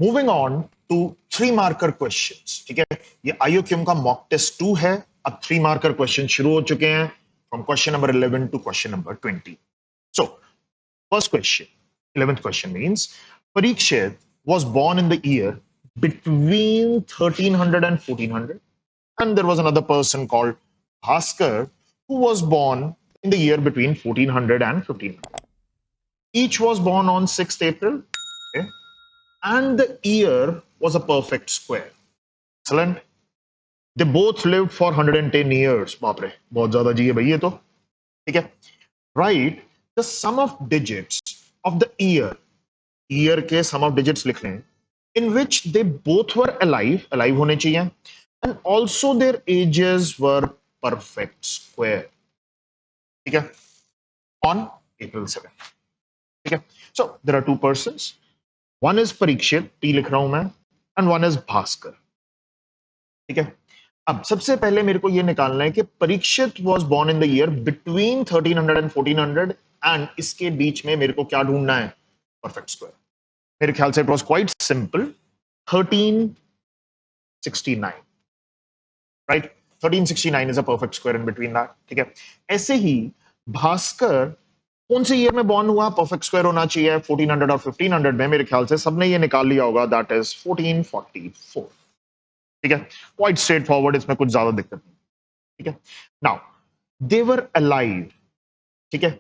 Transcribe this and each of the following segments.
Moving on to 3 marker questions. ठीक है, ये IUQM का मॉक टेस्ट 2 है। अब 3 मार्कर क्वेश्चन शुरू हो चुके हैं from question number 11 to question number 20। So first question, 11th question means Parikshit was born in the year between 1300 and 1400, and there was another person called Bhaskar who was born in the year between 1400 and 1500. Each was born on 6th April, okay? And the year was a perfect square. Excellent. They both lived for 110 years. बाप रे, बहुत ज्यादा जी है भाई ये तो। ठीक है, write the sum of digits of the year के सम ऑफ डिजिट्स लिख रहे हैं इन which they both were alive होने चाहिए, and also their ages were perfect square. ठीक है, ऑन April 7। ठीक है, so there are 2 persons, one is Parikshit, P लिख रहा हूं मैं, एंड वन इज भास्कर। ठीक है, अब सबसे पहले मेरे को यह निकालना है कि Parikshit was born in the year between 1300 and 1400, and इसके बीच में मेरे को क्या ढूंढना है? Perfect square. मेरे ख्याल से it was quite simple, 1369, right? 1369 is a perfect square in between that. ठीक है, ऐसे ही भास्कर कौन से ईयर में बॉर्न हुआ? परफेक्ट स्क्वायर होना चाहिए 1400 और 1500 में। मेरे ख्याल से सबने ये निकाल लिया होगा, दैट इज 1444। ठीक है, क्वाइट स्ट्रेट फॉरवर्ड, इसमें कुछ ज्यादा दिक्कत नहीं। ठीक है, नाउ दे वर अलाइव। ठीक है,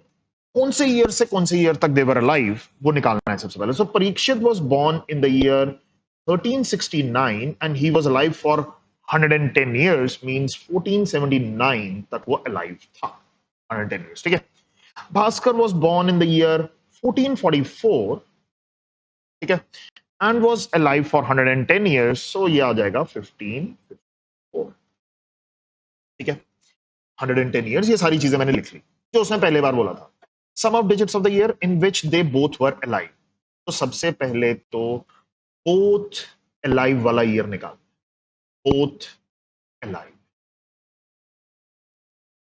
कौन से ईयर से कौन से ईयर तक दे वर अलाइव वो निकालना है सबसे पहले। So Parikshit was born in the year 1369 and he was alive for 110 years, means 1479 तक वो अलाइव था, 110 years। ठीक है, Bhaskar was born in the year 1444, ठीक है, and was alive for 110 years, so ये आ जाएगा 1554। ठीक है, 110 years, ये सारी चीजें मैंने लिख ली जो उसने पहले बार बोला था। Sum of digits of the year in which they both were alive, तो सबसे पहले तो बोथ अलाइव वाला ईयर निकाल, बोथ अलाइव।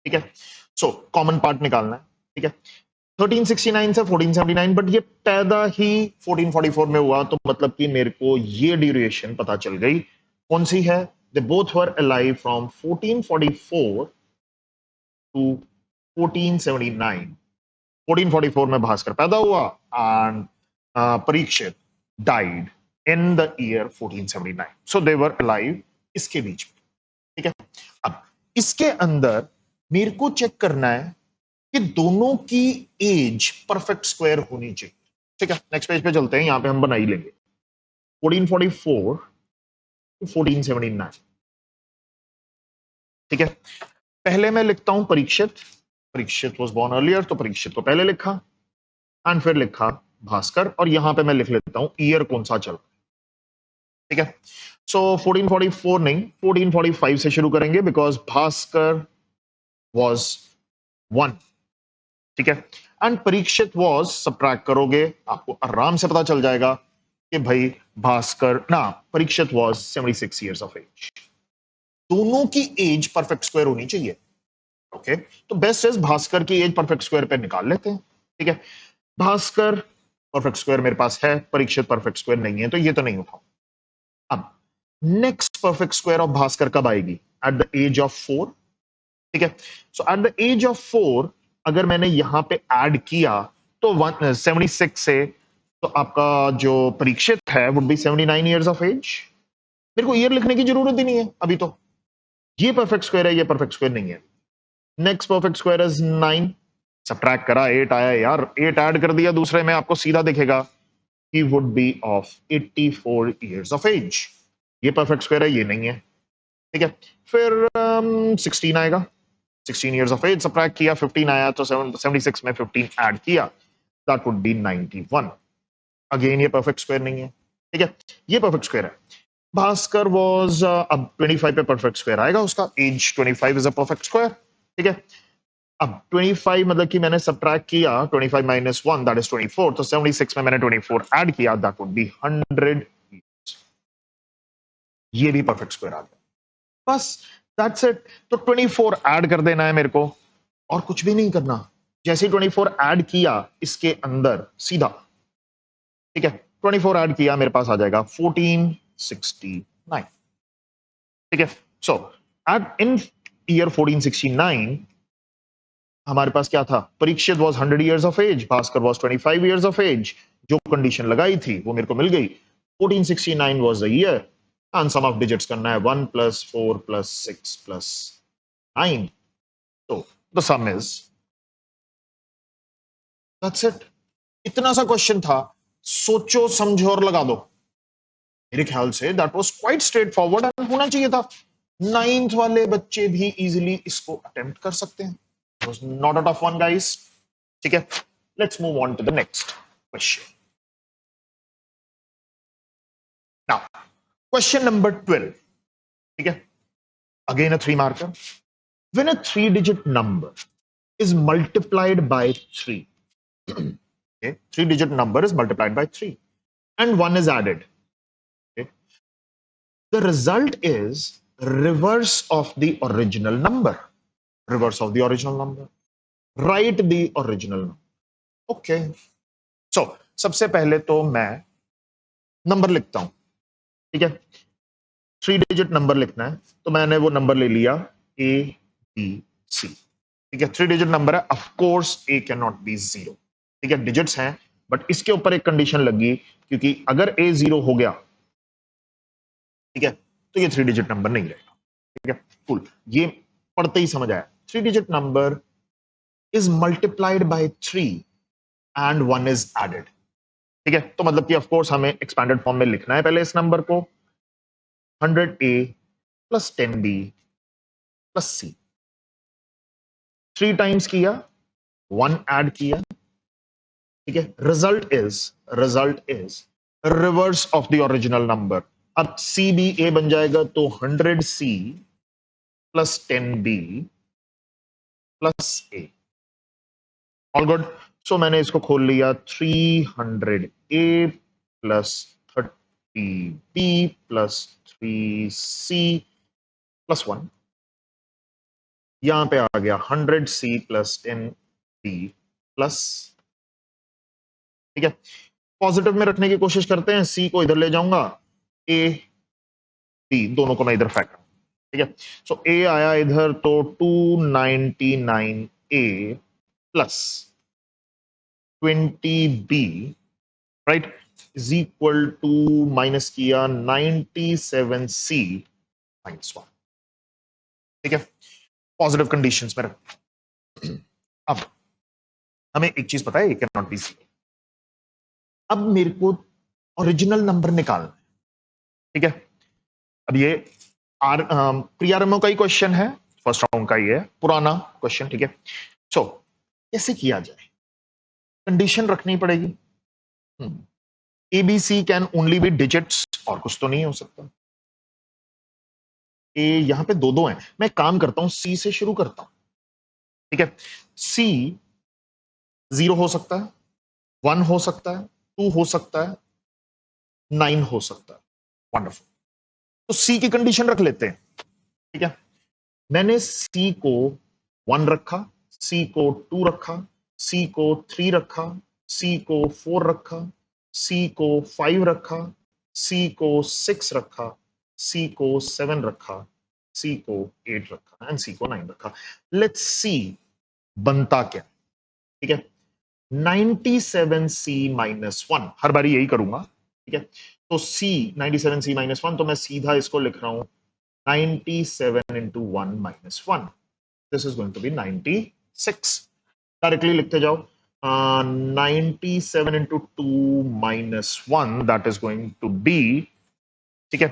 ठीक है, सो कॉमन पार्ट निकालना है। ठीक है, 1369 से 1479, बट ये पैदा ही 1444 में हुआ, तो मतलब कि मेरे को ये ड्यूरेशन पता चल गई कौन सी है। They both were alive from 1444 to 1479। 1444 में भास्कर पैदा हुआ and Parikshit died in the year 1479, so they were alive इसके बीच में। ठीक है, अब इसके अंदर मेरे को चेक करना है कि दोनों की एज परफेक्ट स्क्वायर होनी चाहिए। ठीक है, नेक्स्ट पेज पे चलते हैं, यहां पे हम बना ही लेंगे 1444 टू 1479। ठीक है, पहले मैं लिखता हूं परीक्षित वाज बोर्न अर्लियर, तो परीक्षित को पहले लिखा एंड फिर लिखा भास्कर, और यहां पे मैं लिख लेता हूं ईयर कौन सा चल। ठीक है, सो 1444 नहीं, 1445 से शुरू करेंगे बिकॉज भास्कर वाज 1। ठीक है, एंड परीक्षित वॉज, सब्ट्रैक्ट करोगे आपको आराम से पता चल जाएगा कि भाई भास्कर ना, Parikshit was 76 years of age. दोनों की एज परफेक्ट स्क्वायर होनी चाहिए। ओके, तो बेस्ट इज भास्कर की एज परफेक्ट स्क्वायर पे निकाल लेते हैं। ठीक है, भास्कर परफेक्ट स्क्वायर मेरे पास है, परीक्षित परफेक्ट स्क्वायर नहीं है, तो ये तो नहीं उठाऊं। अब next perfect square of Bhaskar कब आएगी? At the age of 4। ठीक है, so at the age of 4 अगर मैंने यहां पे ऐड किया तो 76 से, तो आपका जो परीक्षित है would be 79 years of age. मेरे को ईयर लिखने की जरूरत ही नहीं है अभी, तो ये परफेक्ट स्क्वायर है, ये परफेक्ट स्क्वायर नहीं है। Next perfect square is 9, subtract करा 8 आया यार, 8 ऐड कर दिया दूसरे में, आपको सीधा दिखेगा ही would be of 84 years of age. ये परफेक्ट स्क्वायर है, ये नहीं है। ठीक है, फिर 16 आएगा, 16 years of age, सब्ट्रैक्ट किया 15 आया, तो 76 में 15 ऐड किया, दैट वुड बी 91। अगेन ये परफेक्ट स्क्वायर नहीं है। ठीक है, ये परफेक्ट स्क्वायर है। भास्कर वाज अब 25 पे परफेक्ट स्क्वायर आएगा उसका, age 25 is a perfect square. ठीक है, अब 25 मतलब कि मैंने सब्ट्रैक्ट किया 25 माइनस 1, दैट इज 24, तो 76 में मैंने 24 ऐड किया, दैट वुड बी 100। ये भी परफेक्ट स्क्वायर आ गया, बस दैट्स इट। तो 24 ऐड कर देना है मेरे को, और कुछ भी नहीं करना। जैसे 24 ऐड किया इसके अंदर सीधा, ठीक है, 24 ऐड किया, मेरे पास आ जाएगा 1469। ठीक है, सो एट इन ईयर 1469 हमारे पास क्या था? Parikshit was 100 years of age, Bhaskar was 25 years of age. जो कंडीशन लगाई थी वो मेरे को मिल गई। 1469 was the year and sum of digits करना है 1 + 4 + 6 + 9। तो the some is, that's it. इतना सा क्वेश्चन था, सोचो समझो और लगा दो। मेरे ख्याल say that was quite straightforward and होना चाहिए था। 9th वाले बच्चे भी इजीली इसको अटेम्प्ट कर सकते हैं। It was not a tough one guys. ठीक है, let's move on to the next question. Now question number 12। ठीक है, again a 3 marker. When a 3-digit number is multiplied by 3, okay, 3-digit number is multiplied by 3 and 1 is added, okay, the result is reverse of the original number. Reverse of the original number. Write the original number. Okay. So, सबसे पहले तो मैं number लिखता हूं। ठीक है, 3-digit number लिखना है, तो मैंने वो नंबर ले लिया A B C। ठीक है, 3-digit नंबर है, of course A can not B 0। ठीक है, डिजिट्स हैं, बट इसके ऊपर एक कंडीशन लगी, क्योंकि अगर A 0 हो गया, ठीक है, तो ये 3-digit नंबर नहीं रहेगा। ठीक है, कुल ये पढ़ते ही समझ आया। 3-digit number is multiplied by 3 and 1 is added. ठीक है, तो मतलब कि ऑफ कोर्स हमें एक्सपैंडेड फॉर्म में लिखना है पहले इस नंबर को, 100A + 10B + C। 3 टाइम्स किया, 1 ऐड किया। ठीक है, result is reverse of the original number. अब सी बी ए बन जाएगा, तो 100C + 10B + A। All good. सो मैंने इसको खोल लिया, 300A + 30B + 3C + 1। यहां पे आ गया 100C + 10B +। ठीक है, पॉजिटिव में रखने की कोशिश करते हैं, सी को इधर ले जाऊंगा, ए बी दोनों को मैं इधर फेंक रहा हूं। ठीक है, सो ए आया इधर, तो 299A + 20B, right, is equal to, minus किया, 97C - 1। ठीक है, पॉजिटिव कंडीशंस में रख। अब हमें एक चीज पता है, ये कैन नॉट बी 0। अब मेरे को ओरिजिनल नंबर निकालना है। ठीक है, अब ये प्रीआरएमओ का ही क्वेश्चन है, फर्स्ट राउंड का ही है, पुराना क्वेश्चन। ठीक है, सो कैसे किया जाए? कंडीशन रखनी पड़ेगी। ABC can only be digits, और कुछ तो नहीं हो सकता। ए यहां पे दो हैं, मैं काम करता हूं, सी से शुरू करता हूं। ठीक है, सी 0 हो सकता है, 1 हो सकता है, 2 हो सकता है, 9 हो सकता है। वंडरफुल, तो सी की कंडीशन रख लेते हैं। ठीक है, मैंने सी को 1 रखा, सी को 2 रखा, सी को 3 रखा, सी को 4 रखा, सी को 5 रखा, सी को 6 रखा, सी को 7 रखा, सी को 8 रखा एंड सी को 9 रखा। लेट्स सी बनता क्या। ठीक है, 97C - 1, हर बारी यही करूंगा। ठीक है, तो C 97C - 1, तो मैं सीधा इसको लिख रहा हूं 97 × 1 - 1। This is going to be 96। Directly लिखते जाओ, 97 × 2 - 1, that is going to be, ठीक है,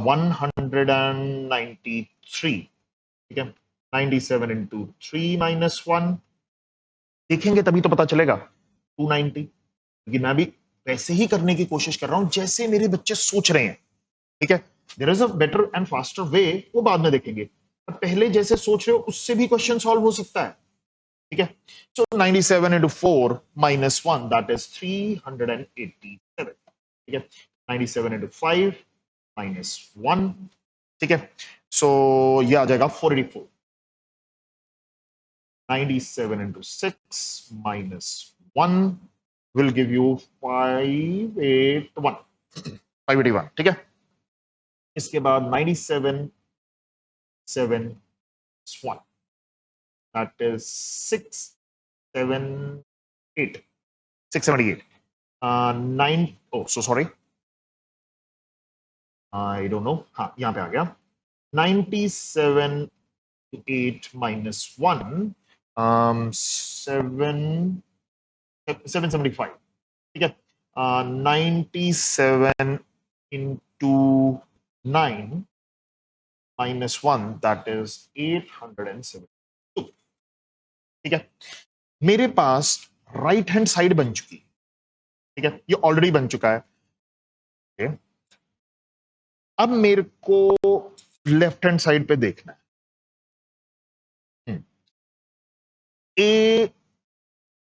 193। ठीक है, 97 × 3 - 1, देखेंगे तभी तो पता चलेगा 290। क्योंकि मैं भी वैसे ही करने की कोशिश कर रहा हूं जैसे मेरे बच्चे सोच रहे हैं। ठीक है, there is a better and faster way, वो बाद में देखेंगे, पर पहले जैसे सोच रहे हो उससे भी क्वेश्चन सॉल्व हो सकता है। ठीक है, सो 97 × 4 - 1, दैट इज 387। ठीक है, 97 × 5 - 1। ठीक है, सो ये आ जाएगा 484। 97 × 6 - 1, विल गिव यू 581, 581, ठीक है। इसके बाद 97 7 1, that is 678, 678, 9, oh so sorry, I don't know, हाँ यहाँ पे आ गया 97 8 minus 1, 775, ठीक है। 97 into 9 minus 1, that is 872, ठीक है। मेरे पास राइट हैंड साइड बन चुकी, ठीक है, ये ऑलरेडी बन चुका है, okay? अब मेरे को लेफ्ट हैंड साइड पे देखना है। ए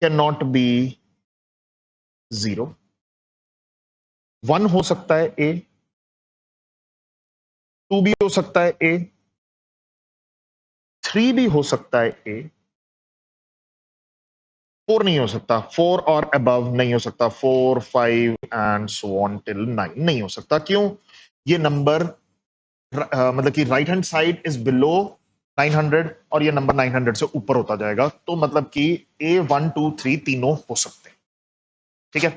कैन नॉट बी 0, 1 हो सकता है ए, 2 भी हो सकता है ए, 3 भी हो सकता है ए, 4 नहीं हो सकता, 4 और अबव नहीं हो सकता, 4 5 एंड सो ऑन टिल 9 नहीं हो सकता। क्यों? ये नंबर मतलब कि right hand side is below 900 और ये नंबर 900 से ऊपर होता जाएगा, तो मतलब कि ए 1 2 3 तीनों हो सकते हैं, ठीक है।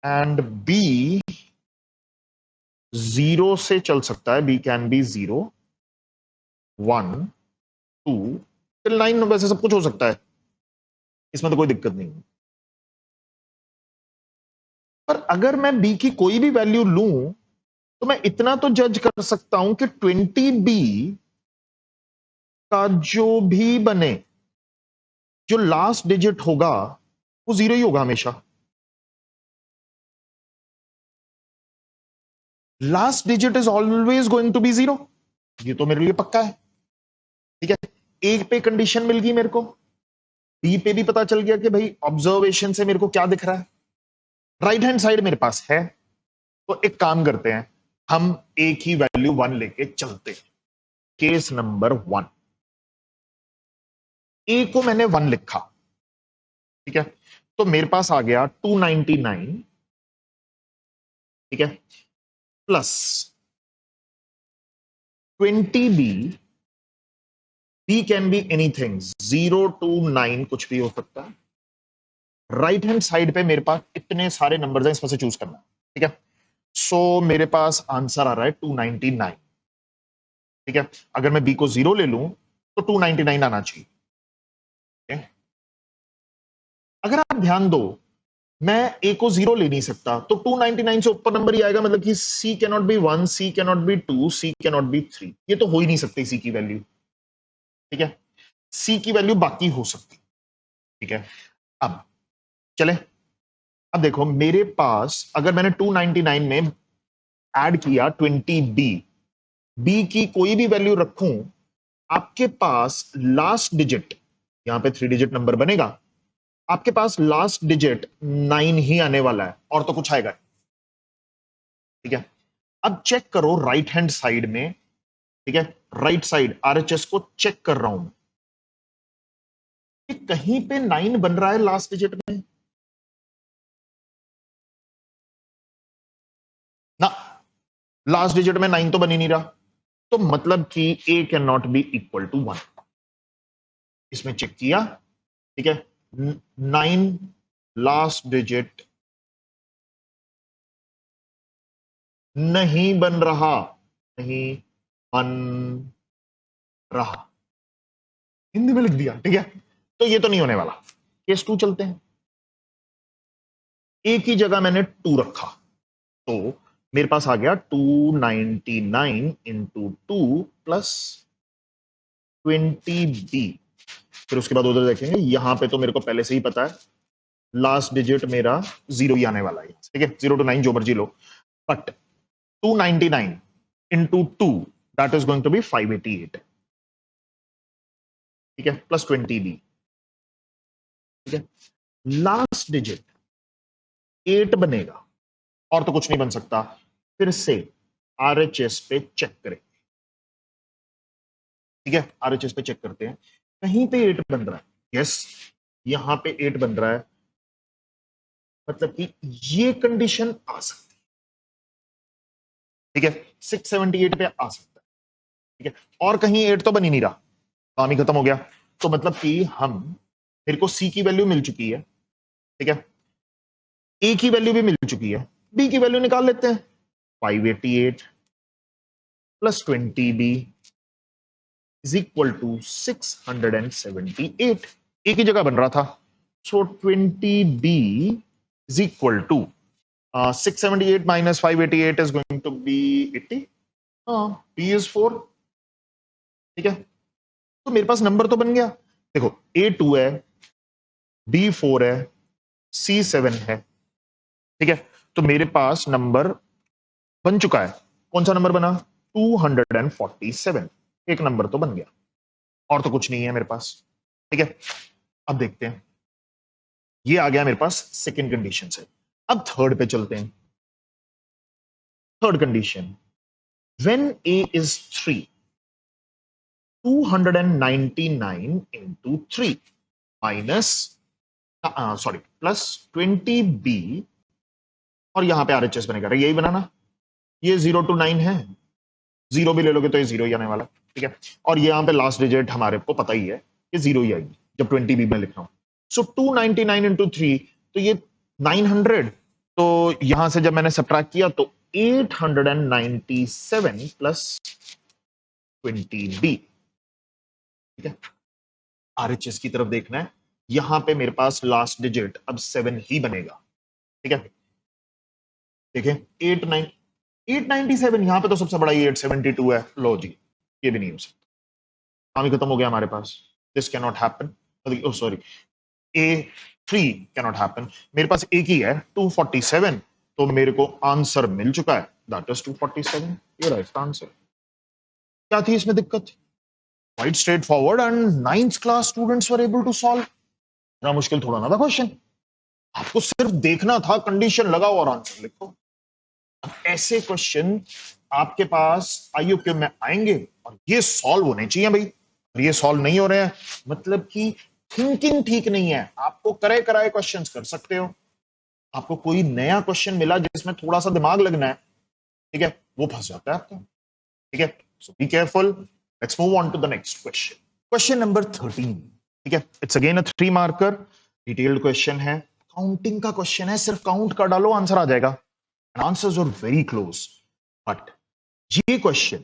एंड बी 0 से चल सकता है, बी कैन बी 0 1 2 टिल 9, वैसे सब कुछ हो सकता है, इसमें तो कोई दिक्कत नहीं है। पर अगर मैं बी की कोई भी वैल्यू लूं तो मैं इतना तो जज कर सकता हूं कि 20b का जो भी बने, जो लास्ट डिजिट होगा वो 0 ही होगा हमेशा। Last digit is always going to be 0, ये तो मेरे लिए पक्का है, ठीक है। ए पे कंडीशन मिल गई मेरे को, बी पे भी पता चल गया कि भाई ऑब्जर्वेशन से मेरे को क्या दिख रहा है, राइट हैंड साइड मेरे पास है। तो एक काम करते हैं, हम एक ही वैल्यू 1 लेके चलते हैं। केस नंबर 1, ए को मैंने 1 लिखा, ठीक है, तो मेरे पास आ गया 299, ठीक है, plus 20b, B can be anything 0 to 9 कुछ भी हो सकता है। राइट हैंड साइड पे मेरे पास इतने सारे नंबर्स हैं, इसमें से चूज करना है, ठीक है। सो मेरे पास आंसर आ रहा है 299, ठीक है। अगर मैं बी को 0 ले लूं तो 299 आना चाहिए, ठीक है? अगर आप ध्यान दो, मैं ए को 0 ले नहीं सकता, तो 299 से ऊपर नंबर ही आएगा, मतलब कि C can not be 1, C can not be 2, C can not be 3, ये तो हो ही नहीं सकती सी की वैल्यू, ठीक है। सी की वैल्यू बाकी हो सकती, ठीक है। अब चले, अब देखो मेरे पास अगर मैंने 299 में ऐड किया 20b, बी की कोई भी वैल्यू रखूं, आपके पास लास्ट डिजिट, यहां पे 3 डिजिट नंबर बनेगा, आपके पास लास्ट डिजिट 9 ही आने वाला है, और तो कुछ आएगा, ठीक है। अब चेक करो राइट हैंड साइड में, ठीक है, राइट साइड आरएचएस को चेक कर रहा हूं कि कहीं पे 9 बन रहा है लास्ट डिजिट में ना, लास्ट डिजिट में 9 तो बन ही नहीं रहा, तो मतलब कि A can not be equal to 1। इसमें चेक किया, ठीक है, 9 लास्ट डिजिट नहीं बन रहा, नहीं बन रहा, हिंदी में लिख दिया, ठीक है। तो ये तो नहीं होने वाला। केस 2 चलते हैं, ए की जगह मैंने 2 रखा, तो मेरे पास आ गया 299 इंटू 2 प्लस 20b। फिर उसके बाद उधर देखेंगे, यहां पे तो मेरे को पहले से ही पता है लास्ट डिजिट मेरा 0 ही आने वाला है, ठीक है, 0 to 9 जो मर्जी लो, but 299 into 2 that is going to be 588, ठीक है, प्लस 20b, ठीक है। लास्ट डिजिट 8 बनेगा, और तो कुछ नहीं बन सकता। फिर से आरएचएस पे चेक करें, ठीक है, आरएचएस पे चेक करते हैं, कहीं पे 8 बन रहा है, यस, यहां पे 8 बन रहा है, मतलब कि ये कंडीशन आ सकती है, ठीक है, 678 पे आ सकता है, ठीक है, और कहीं 8 तो बन ही नहीं रहा, काम ही खत्म हो गया। तो मतलब कि हम, मेरे को सी की वैल्यू मिल चुकी है, ठीक है, ए की वैल्यू भी मिल चुकी है, बी की वैल्यू निकाल लेते हैं। 588 plus 20b is equal to 678, A की जगह बन रहा था, so 20b is equal to 678 minus 588 is going to be 80. हाँ, b is 4, ठीक है, तो मेरे पास नंबर तो बन गया। देखो a 2 है, b 4 है, c 7 है, ठीक है, तो मेरे पास नंबर बन चुका है। कौन सा नंबर बना? 247, एक नंबर तो बन गया, और तो कुछ नहीं है मेरे पास, ठीक है। अब देखते हैं, ये आ गया मेरे पास सेकेंड कंडीशन से। अब थर्ड पे चलते हैं। Third condition, when a is 3, 299 into 3 minus sorry plus 20b, और यहां पे आरएचएस बनेगा, यही बनाना, ये 0 to 9 है, 0 भी ले लोगे तो ये 0 ही आने वाला, ठीक है, और ये यहां पे लास्ट डिजिट हमारे को पता ही है कि 0 ही आएगी जब 20b में लिख रहा हूं। सो 299 into 3, तो ये 900, तो यहां से जब मैंने सब्ट्रैक्ट किया तो 897 प्लस 20b, ठीक है, आरएचएस की तरफ देखना है, यहां पे मेरे पास लास्ट डिजिट अब 7 ही बनेगा, ठीक है, देखिए 897, यहां पे तो सबसे बड़ा ये 872 है, लो जी, ये भी नहीं हो सकता, काम ही खत्म हो गया हमारे पास, this can not happen, sorry, A3 can not happen, मेरे पास एक ही है 247, तो मेरे को आंसर मिल चुका है, दैट इज 247, ये राइट आंसर। क्या थी इसमें दिक्कत? Quite straightforward and 9th class students were able to solve, इतना मुश्किल थोड़ा ना था क्वेश्चन, आपको सिर्फ देखना था, कंडीशन लगाओ और आंसर लिखो। अब ऐसे क्वेश्चन आपके पास आईयूक्यू में आएंगे और ये सॉल्व होने चाहिए भाई, और ये सॉल्व नहीं हो रहे हैं, मतलब कि थिंकिंग ठीक नहीं है। आपको करे कराए क्वेश्चंस कर सकते हो, आपको कोई नया क्वेश्चन मिला जिसमें थोड़ा सा दिमाग लगना है, ठीक है, वो फंस जाता है आपका, ठीक है, so be careful. Let's move on to the next question, question number 13, ठीक है, it's again a 3 marker detailed question है, काउंटिंग का क्वेश्चन है, सिर्फ काउंट कर डालो आंसर आ जाएगा, and answers are very close, but ये question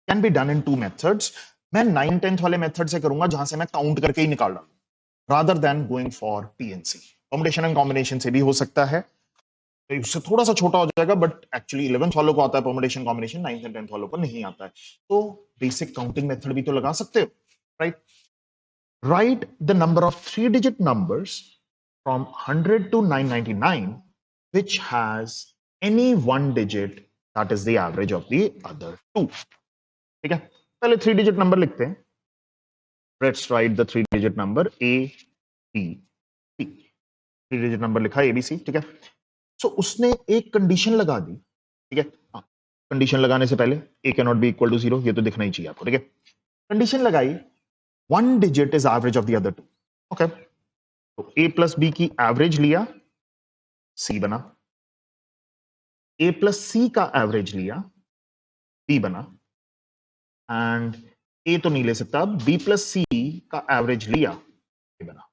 can be done in 2 methods. मैं 9th-10th वाले मेथड से करूंगा जहां से मैं काउंट करके ही निकाल डालूं, rather than going for PNC, combination and combination से भी हो सकता है, तो उससे थोड़ा सा छोटा हो जाएगा, बट एक्चुअली 11th वालों को आता है permutation combination, 9th and 10th वालों को नहीं आता है, तो बेसिक काउंटिंग मेथड भी तो लगा सकते हो, right. Right the number of 3-digit numbers from 100 to 999 which has any one digit that is the average of the other two, ठीक है, पहले 3-digit नंबर लिखते हैं, let's write the 3-digit number A B C, 3-digit number लिखा A B सी, ठीक है, सो उसने एक कंडीशन लगा दी, ठीक है, कंडीशन लगाने से पहले A can not be equal to 0, ये तो दिखना ही चाहिए आपको, ठीक है, कंडीशन लगाई, 1 digit is average of the other two, okay, तो a प्लस बी की एवरेज लिया, सी बना, a प्लस सी का एवरेज लिया, b बना, एंड a तो नहीं ले सकता, b प्लस सी का एवरेज लिया, a बना,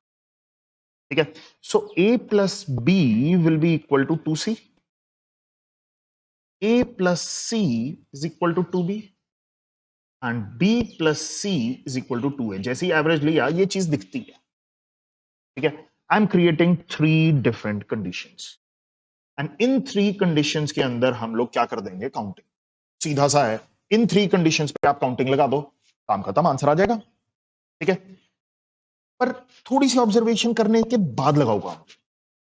ठीक है, so a plus b will be equal to 2c, a plus c is equal to 2b and b plus c is equal to 2a, जैसे ही एवरेज लिया ये चीज दिखती है, ठीक है, I am creating 3 different conditions, and in 3 conditions के अंदर हम लोग क्या कर देंगे, काउंटिंग, सीधा सा है, इन 3 कंडीशंस पे आप काउंटिंग लगा दो, काम खत्म, आंसर आ जाएगा, ठीक है, पर थोड़ी सी ऑब्जर्वेशन करने के बाद लगाओ काम।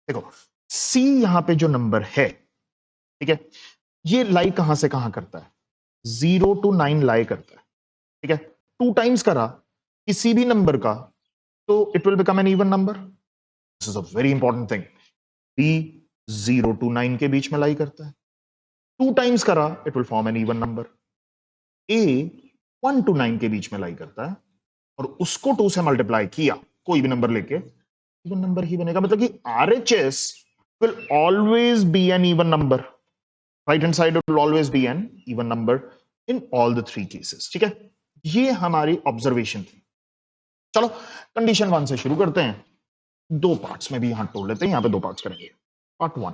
देखो सी यहां पे जो नंबर है, ठीक है, ये लाई कहां से कहां करता है, 0 to 9 लाई करता है, ठीक है, 2 टाइम्स करा किसी भी नंबर का तो it will become an even number, this is a very important thing, B 0 to 9 के बीच में लाई करता है, 2 टाइम्स करा it will form an even number, A 1 to 9 के बीच में लाई करता है और उसको 2 से मल्टीप्लाई किया, कोई भी नंबर लेके इवन नंबर ही बनेगा, मतलब कि RHS will always be an even number. Right hand side will always be an even number in all the three cases. ठीक है, ये हमारी ऑब्जर्वेशन थी. चलो कंडीशन 1 से शुरू करते हैं. दो पार्ट्स में भी यहां तोड़ लेते हैं. यहां पे दो पार्ट्स करेंगे. पार्ट 1,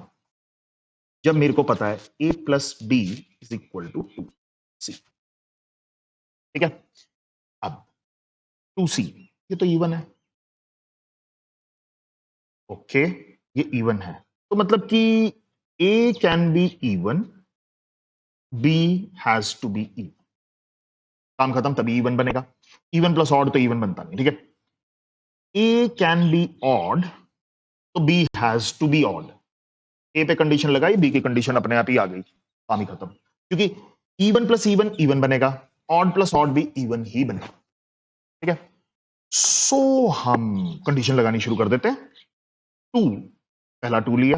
जब मेरे को पता है a plus B is equal to 2c. ठीक है, अब 2c ये तो इवन है. ओके, ये इवन है तो मतलब कि a can be even, b has to be even. काम खत्म, तभी इवन बनेगा. इवन प्लस ऑड तो इवन बनता नहीं. ठीक है, a कैन बी ऑड तो b has to be odd. a पे कंडीशन लगाई, b की कंडीशन अपने आप ही आ गई. काम ही खत्म, क्योंकि इवन प्लस इवन इवन बनेगा, ऑड प्लस ऑड भी इवन ही बनेगा. ठीक है, सो हम कंडीशन लगानी शुरू कर देते हैं. 2, पहला 2 लिया,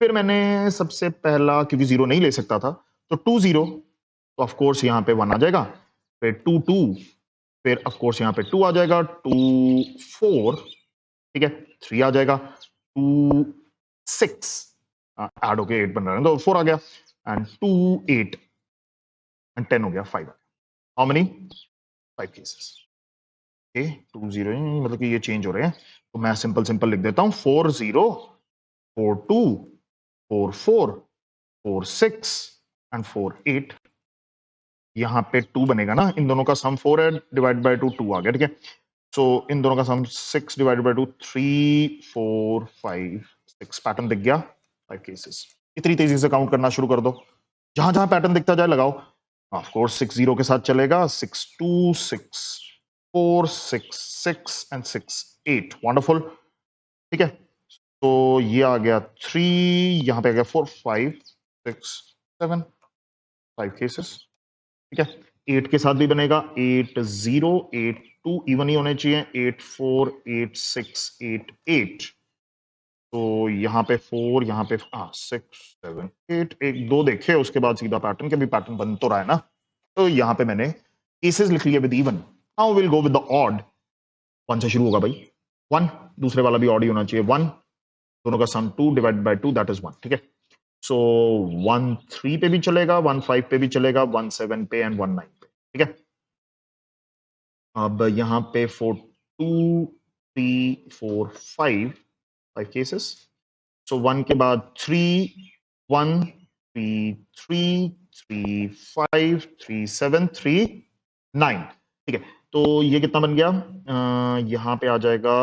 फिर मैंने सबसे पहला, क्योंकि जीरो नहीं ले सकता था, तो 2 0, तो ऑफ कोर्स यहां पे 1 आ जाएगा. फिर 2 2, फिर ऑफ कोर्स यहां पे 2 आ जाएगा. 2 4, ठीक है, 3 आ जाएगा. 2 6 ऐड हो गया 8 बन रहा है तो 4 आ गया. एंड 2 8 एंड 10 हो गया 5. How many? 5 केसेस. ओके, 2 0 मतलब कि ये चेंज हो रहे हैं, तो मैं सिंपल सिंपल लिख देता हूं. 4 0 4 2 4 4 4 6 एंड 4 8. यहां पे 2 बनेगा ना, इन दोनों का सम 4 है, डिवाइड बाय 2 2 आ गया. ठीक है, सो इन दोनों का सम 6 डिवाइड बाय 2 3 4 5 6. पैटर्न दिख गया. 5 केसेस. इतनी तेजी से काउंट करना शुरू कर दो, जहां जहां पैटर्न दिखता जाए लगाओ. ऑफ कोर्स 6 0 के साथ चलेगा. 6 2 6 4 6 6 एंड 6 8. वंडरफुल. ठीक है, तो ये आ गया 3, यहां पे आ गया 4 5 6 7. 5 केसेस. ठीक है, 8 के साथ भी बनेगा. 8 0 8 2 इवन ही होने चाहिए. 8 4 8 6 8 8. तो यहाँ पे 4, यहाँ पे 6 7 8. 1 2 देखे, उसके बाद सीधा पैटर्न के भी पैटर्न बन तो रहा है ना. तो यहाँ पे मैंने केसेस लिख लिए with even. Now will go with the odd. 1 से शुरू होगा भाई. 1, दूसरे वाला भी ऑड ही होना चाहिए. 1, दोनों का सम 2 डिवाइड बाय 2 दैट इज 1. ठीक है, सो 1 3 पे भी चलेगा, 1 5 पे भी चलेगा, 1 7 पे एंड 1 9 पे. ठीक है, अब यहाँ पे 4 2 3 4 5 केसेस. सो 1 के बाद 3 1 3 3 3 5 3 7 3 9. ठीक है, तो ये कितना बन गया? यहाँ पे आ जाएगा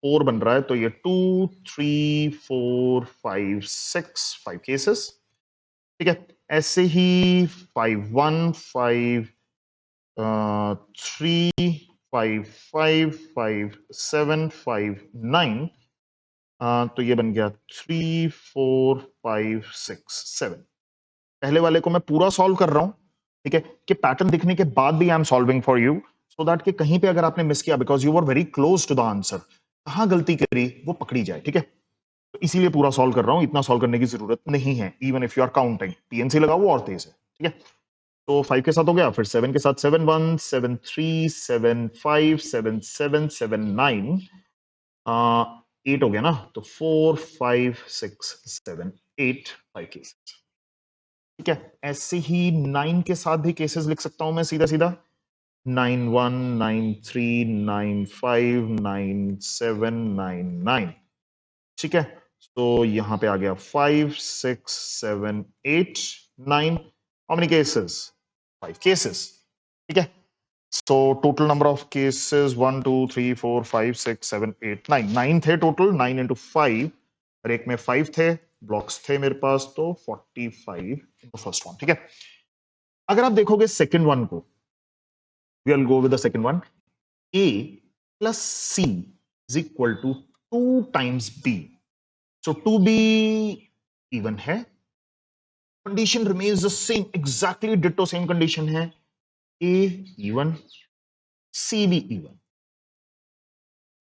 4 बन रहा है, तो ये 2 3 4 5 6 5 केसेस. ठीक है, ऐसे ही 5 1 5 3 5 5 5 7 5 9. तो ये बन गया 3 4 5 6 7. पहले वाले को मैं पूरा सॉल्व कर रहा हूं, ठीक है, कि पैटर्न दिखने के बाद भी I am solving for you, so that कि कहीं पे अगर आपने मिस किया, because you were very close to the answer, कहां गलती करी वो पकड़ी जाए. ठीक है, तो इसीलिए पूरा सॉल्व कर रहा हूं. इतना सॉल्व करने की जरूरत नहीं है, even if you are counting. PNC लगाओ, वो और तेज है. ठीक है, तो 5 के साथ हो गया, फिर 7 के साथ 7 1 7 3 7 5 7 7 7 9. 8 हो गया ना, तो 4 5 6 7 8 5 केसेस. ठीक है, ऐसे ही 9 के साथ भी केसेस लिख सकता हूं मैं सीधा सीधा. 9 1 9 3 9 5 9 7 9 9. ठीक है, तो यहां पे आ गया 5 6 7 8 9. How many cases? 5 केसेस. ठीक है, so total number of cases 1 2 3 4 5 6 7 8 9. 9 थे टोटल. 9 into 5, और एक में 5 थे, ब्लॉक्स थे मेरे पास, तो 45 इन द फर्स्ट वन. ठीक है, अगर आप देखोगे सेकंड वन को, we will go with the second one. a plus c is equal to 2 times b. So 2b even है. Condition remains the same, exactly ditto same condition है. a even, c भी even.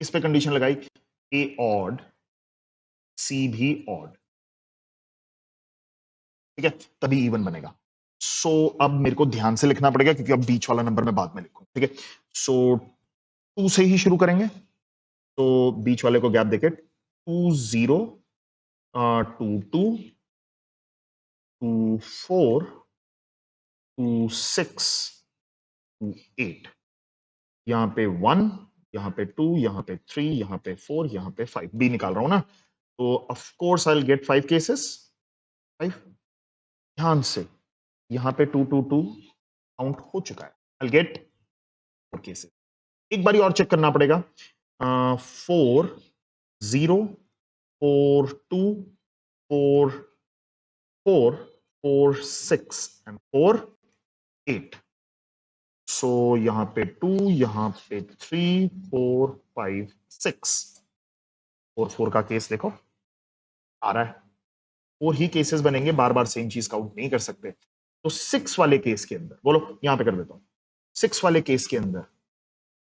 इस पे condition लगाई, ए odd सी भी odd. ठीक है, तभी इवन बनेगा. सो अब मेरे को ध्यान से लिखना पड़ेगा, क्योंकि अब बीच वाला नंबर मैं बाद में लिखूंगा. ठीक है, सो 2 से ही शुरू करेंगे, तो बीच वाले को गैप देके 2 0 2 2 2 4 2 6 2 8, यहां पे 1, यहां पे 2, यहां पे 3, यहां पे 4, यहां पे 5, बी निकाल रहा हूं ना, तो of course I will get 5 cases. 5, ध्यान से यहां पे 2 2 2 काउंट हो चुका है, आई विल गेट 4 केसेस। एक बारी और चेक करना पड़ेगा। 4 0 4 2 4 4 4 6 एंड 4 8, सो यहां पे 2, यहां पे 3 4 5 6, 4 4 का केस देखो आ रहा है, 4 ही केसेस बनेंगे, बार बार सेम चीज काउंट नहीं कर सकते। तो 6 वाले केस के अंदर, बोलो यहां पे कर देता हूं, 6 वाले केस के अंदर,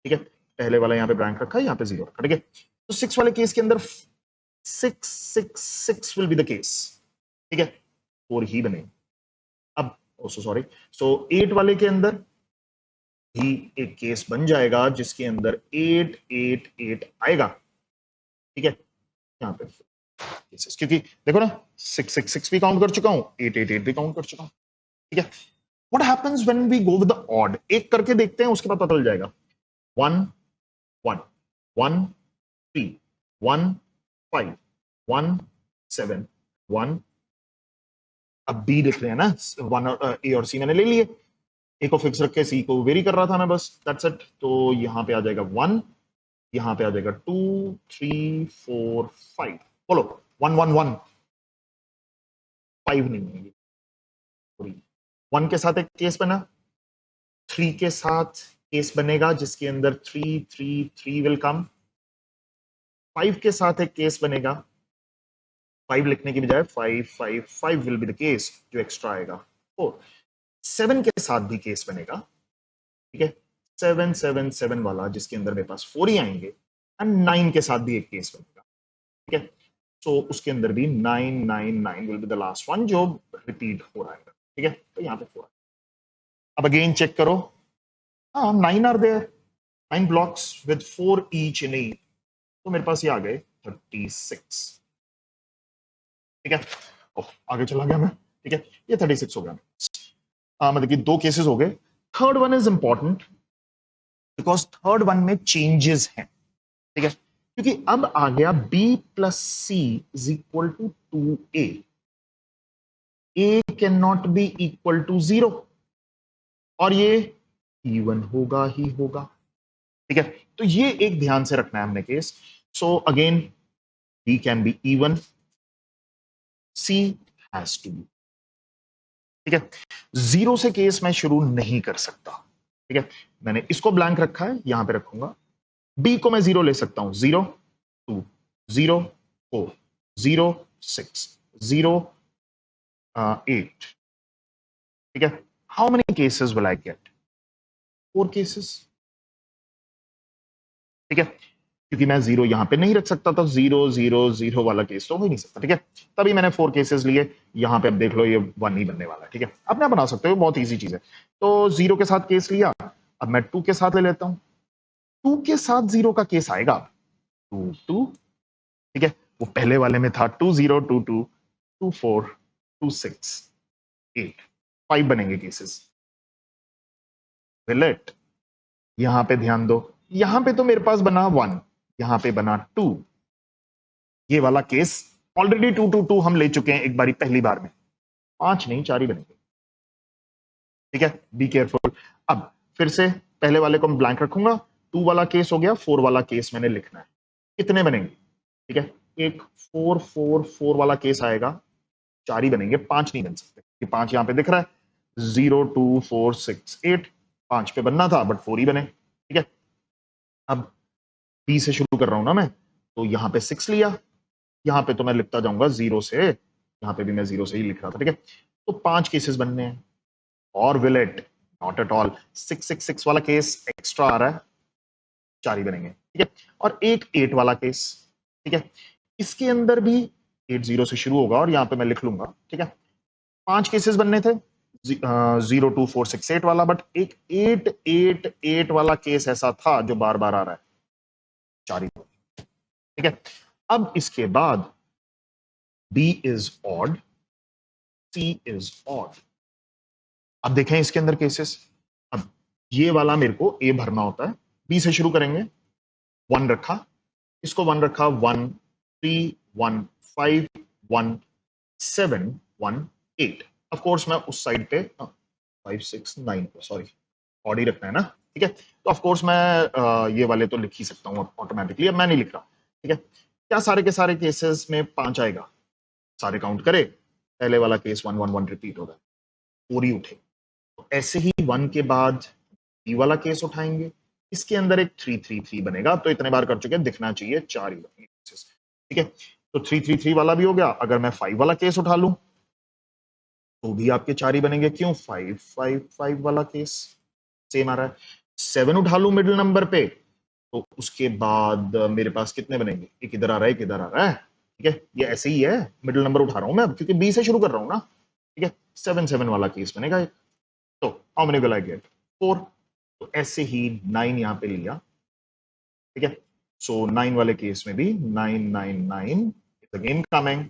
ठीक है, पहले वाला यहां पे ब्लैंक रखा है, यहां पे 0 रखा, ठीक है, तो 6 वाले केस के अंदर 6 6 6 विल बी द केस, ठीक है, 4 ही बनेंगे। अब सॉरी, सो 8 वाले के अंदर भी एक केस बन जाएगा जिसके अंदर 8 8 8 आएगा, ठीक है, यहां पे केसेस, क्योंकि देखो ना 6 6 6 भी काउंट कर चुका हूं, 8 8 8 भी काउंट कर चुका हूं, ठीक है। What happens when we go with the odd, एक करके देखते हैं, उसके बाद पता चल जाएगा। 1 1 1 3 1 5 1 7 1, अब बी लिख रहे हैं ना, 1 ए और सी मैंने ले लिए, ए को फिक्स रख के सी को वेरी कर रहा था मैं, बस दैट्स इट। तो यहां पे आ जाएगा 1, यहां पे आ जाएगा 2 3 4 5, बोलो 1 1 1, 5 नहीं है, 1 के साथ एक केस बना, 3 के साथ केस बनेगा जिसके अंदर 3 3 3 विल कम, 5 के साथ एक केस बनेगा, 5 लिखने की बजाय 5 5 5 विल बी द केस जो एक्स्ट्रा आएगा। 4 7 के साथ भी केस बनेगा, ठीक है, 7 7 7 वाला जिसके अंदर मेरे पास 4 ही आएंगे, एंड 9 के साथ भी एक केस बनेगा, ठीक है, तो उसके अंदर भी 9 9 9 will be the last one जो रिपीट हो रहा है, ठीक है, तो यहाँ पे 4। अब अगेन चेक करो, हाँ 9 are there, 9 blocks with 4 each in each, तो मेरे पास ये आ गए 36, ठीक है, आगे चला गया मैं, ठीक है, ये 36 हो गया, मतलब कि 2 केसेस हो गए। Third one is important because third one में चेंजेस हैं, ठीक है, क्योंकि अब आ गया b plus C is equal to 2a, a can not be equal to 0, और ये इवन होगा ही होगा, ठीक है, तो ये एक ध्यान से रखना है हमने case. So again b can be even, c has to be, ठीक है, 0 से केस मैं शुरू नहीं कर सकता, ठीक है, मैंने इसको ब्लैंक रखा है, यहां पे रखूंगा, b को मैं 0 ले सकता हूं, 0 2 0 4 0 6 0 8, ठीक है, how many cases will I get, 4 cases, ठीक है, क्योंकि मैं 0 यहां पे नहीं रख सकता, तो 0 0 0 वाला केस तो हो ही नहीं सकता, ठीक है, तभी मैंने 4 केसेस लिए, यहां पे अब देख लो ये 1 ही बनने वाला है, ठीक है, अपने आप बना सकते हो, बहुत इजी चीज है। तो 0 के साथ केस लिया, अब मैं 2 के साथ ले लेता हूं, 2 के साथ 0 का केस आएगा, 2 2, ठीक है, वो पहले वाले में था 2 0 2 2 2 4 2 6 8, 5 बनेंगे केसेस, विलेट, यहां पे ध्यान दो, यहां पे तो मेरे पास बना 1, यहां पे बना 2, ये वाला केस ऑलरेडी 2 2 2 हम ले चुके हैं एक बारी पहली बार में, 5 नहीं 4 ही बनेंगे, ठीक है, बी केयरफुल। अब फिर से पहले वाले को मैं ब्लैंक रखूंगा, 2 वाला केस हो गया, 4 वाला केस मैंने लिखना है, कितने बनेंगे, ठीक है, एक 4 4 4 वाला केस आएगा, 4 ही बनेंगे, 5 नहीं बन सकते, कि 5 यहां पे दिख रहा है, 0 2 4 6 8, 5 पे बनना था बट 4 ही बने, ठीक है। अब बी से शुरू कर रहा हूं ना मैं, तो यहां पे 6 लिया, यहां पे तो मैं लिखता जाऊंगा 0 से, यहां पे भी मैं 0 से ही लिख रहा था, ठीक है, तो 5 केसेस बनने हैं, और will it, not at all, 6 वाला केस एक्स्ट्रा आ रहा है, 4 ही बनेंगे, ठीक है, और एक 8 वाला केस, ठीक है, इसके अंदर भी 8 0 से शुरू होगा, और यहां पे मैं लिख लूंगा, ठीक है, 5 केसेस बनने थे, 0 2 4 6 8 वाला, बट एक 8 8 8 वाला केस ऐसा था जो बार बार आ रहा है, 4 ही, ठीक है। अब इसके बाद B is odd, C is odd. अब देखें इसके अंदर केसेस। अब ये वाला मेरे को A भरना होता है, B से शुरू करेंगे, 1 रखा, इसको 1 रखा, 1 3 1 5 1 7 1 8। ऑफ कोर्स मैं उस साइड पे 5 6 9 सॉरी ऑड ही रखना है ना, ठीक है। तो ऑफ कोर्स मैं ये वाले तो लिख ही सकता हूँ ऑटोमेटिकली, अब मैं नहीं लिख रहा, ठीक है। क्या सारे के सारे केसेस में 5 आएगा? सारे काउंट करे, पहले वाला केस 1 1 1 रिपीट होगा, पूरी उठे। तो ऐसे ही 1 के बाद बी वाला केस उठाएंगे, इसके अंदर एक 3 3 3 बनेगा। तो इतने बार कर चुके हैं, दिखना चाहिए 4 ही बनेंगे केसेस, ठीक है। तो 3 3 3 वाला भी हो गया। अगर मैं 5 वाला केस उठा लूं तो भी आपके 4 ही बनेंगे, क्यों? 5 5 5 वाला केस सेम आ रहा है। 7 उठा लूं मिडिल नंबर पे, तो उसके बाद मेरे पास कितने बनेंगे? एक इधर आ रहा है, एक इधर आ रहा है, ठीक है। ये ऐसे ही है, मिडिल नंबर उठा रहा हूं मैं अब, क्योंकि बी से शुरू कर रहा हूं ना, ठीक है। 7 7 वाला केस बनेगा एक। तो how many will I get? 4। तो ऐसे ही 9 यहां पे लिया, ठीक है। सो 9 वाले केस में भी 9 9 9 इज अगेन कमिंग।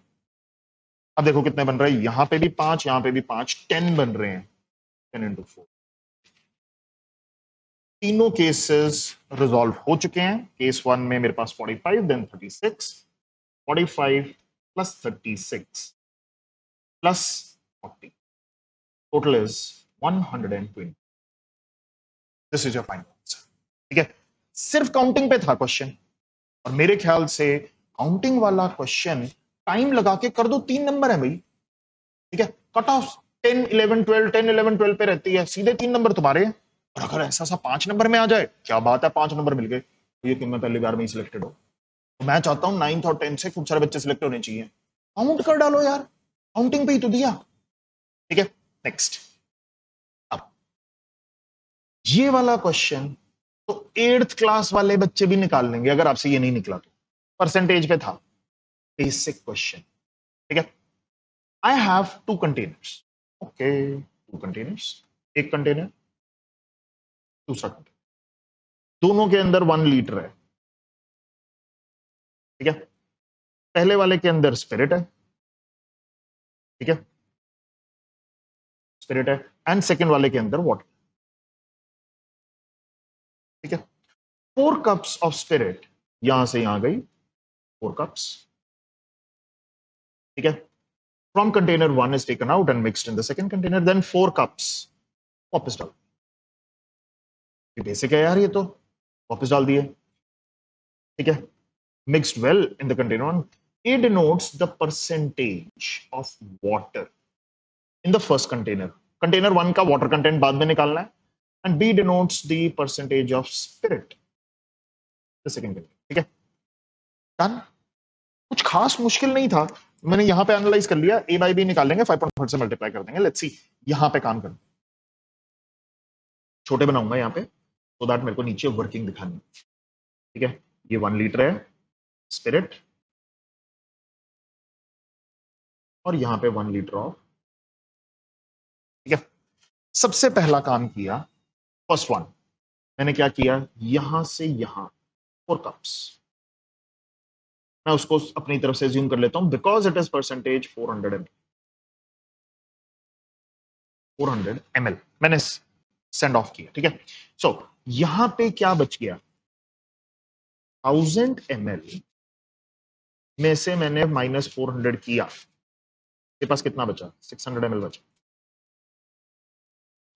अब देखो कितने बन रहे हैं, यहां पे भी 5, यहां पे भी 5, 10 बन रहे हैं। 10 into 4, तीनों केसेस रिजॉल्व हो चुके हैं। केस 1 में मेरे पास 45, then 36, 45 plus 36 plus 40, total is 120। This is your final answer, ठीक है। सिर्फ काउंटिंग पे था क्वेश्चन, और मेरे ख्याल से काउंटिंग वाला क्वेश्चन टाइम लगा के कर दो, 3 नंबर है भाई, ठीक है। कट ऑफ 10 11 12 10 11 12 पे रहती है, सीधे 3 नंबर तुम्हारे हैं। और अगर ऐसा सा 5 नंबर में आ जाए, क्या बात है, 5 नंबर मिल गए, तो ये कि मैं पहली बार में ही सिलेक्टेड हो। तो मैं चाहता हूं 9th और 10th से खूब सारे बच्चे सिलेक्ट होने चाहिए। काउंट कर डालो यार, काउंटिंग पे ही तो दिया, ठीक है। नेक्स्ट, अब ये वाला क्वेश्चन तो 8th क्लास वाले बच्चे भी निकाल लेंगे, अगर आपसे ये नहीं निकला तो। परसेंटेज पे था, बेसिक क्वेश्चन, ठीक है। I have 2 containers, okay, 2 containers, एक कंटेनर, दूसरा कंटेनर, दोनों के अंदर 1 लीटर है, ठीक है। पहले वाले के अंदर स्पिरिट है, ठीक है, स्पिरिट है, एंड सेकेंड वाले के अंदर वाटर, ठीक है। 4 कप्स ऑफ स्पिरिट यहां से यहां गई, 4 कप्स, ठीक है। From container 1 is taken out and mixed in the second container, then 4 cups वापस डाल, ये बेसिक है यार, ये तो वापस डाल दिए, ठीक है। Mixed well in the container 1, it denotes the percentage of water in the first container. Container 1 का वाटर कंटेंट बाद में निकालना है, and B denotes the percentage of spirit the second container, ठीक है। डन, कुछ खास मुश्किल नहीं था, मैंने यहां पे एनालाइज कर लिया, A by B निकाल लेंगे, 5.5 से मल्टीप्लाई कर देंगे। लेट्स सी, यहां पे काम कर, छोटे बनाऊंगा यहां पे, सो दैट मेरे को नीचे वर्किंग दिखानी है, ठीक है। ये 1 लीटर है स्पिरिट, और यहां पे 1 लीटर ऑफ, ठीक है। सबसे पहला काम किया, फर्स्ट वन, मैंने क्या किया, यहां से यहां 4 कप्स, मैं उसको अपनी तरफ से ज्यूम कर लेता हूं, because it is percentage 400 ml मैंने सेंड ऑफ किया, ठीक है। सो यहां पे क्या बच गया, 1000 ml में से मैंने -400 किया, मेरे पास कितना बचा, 600 ml बचा।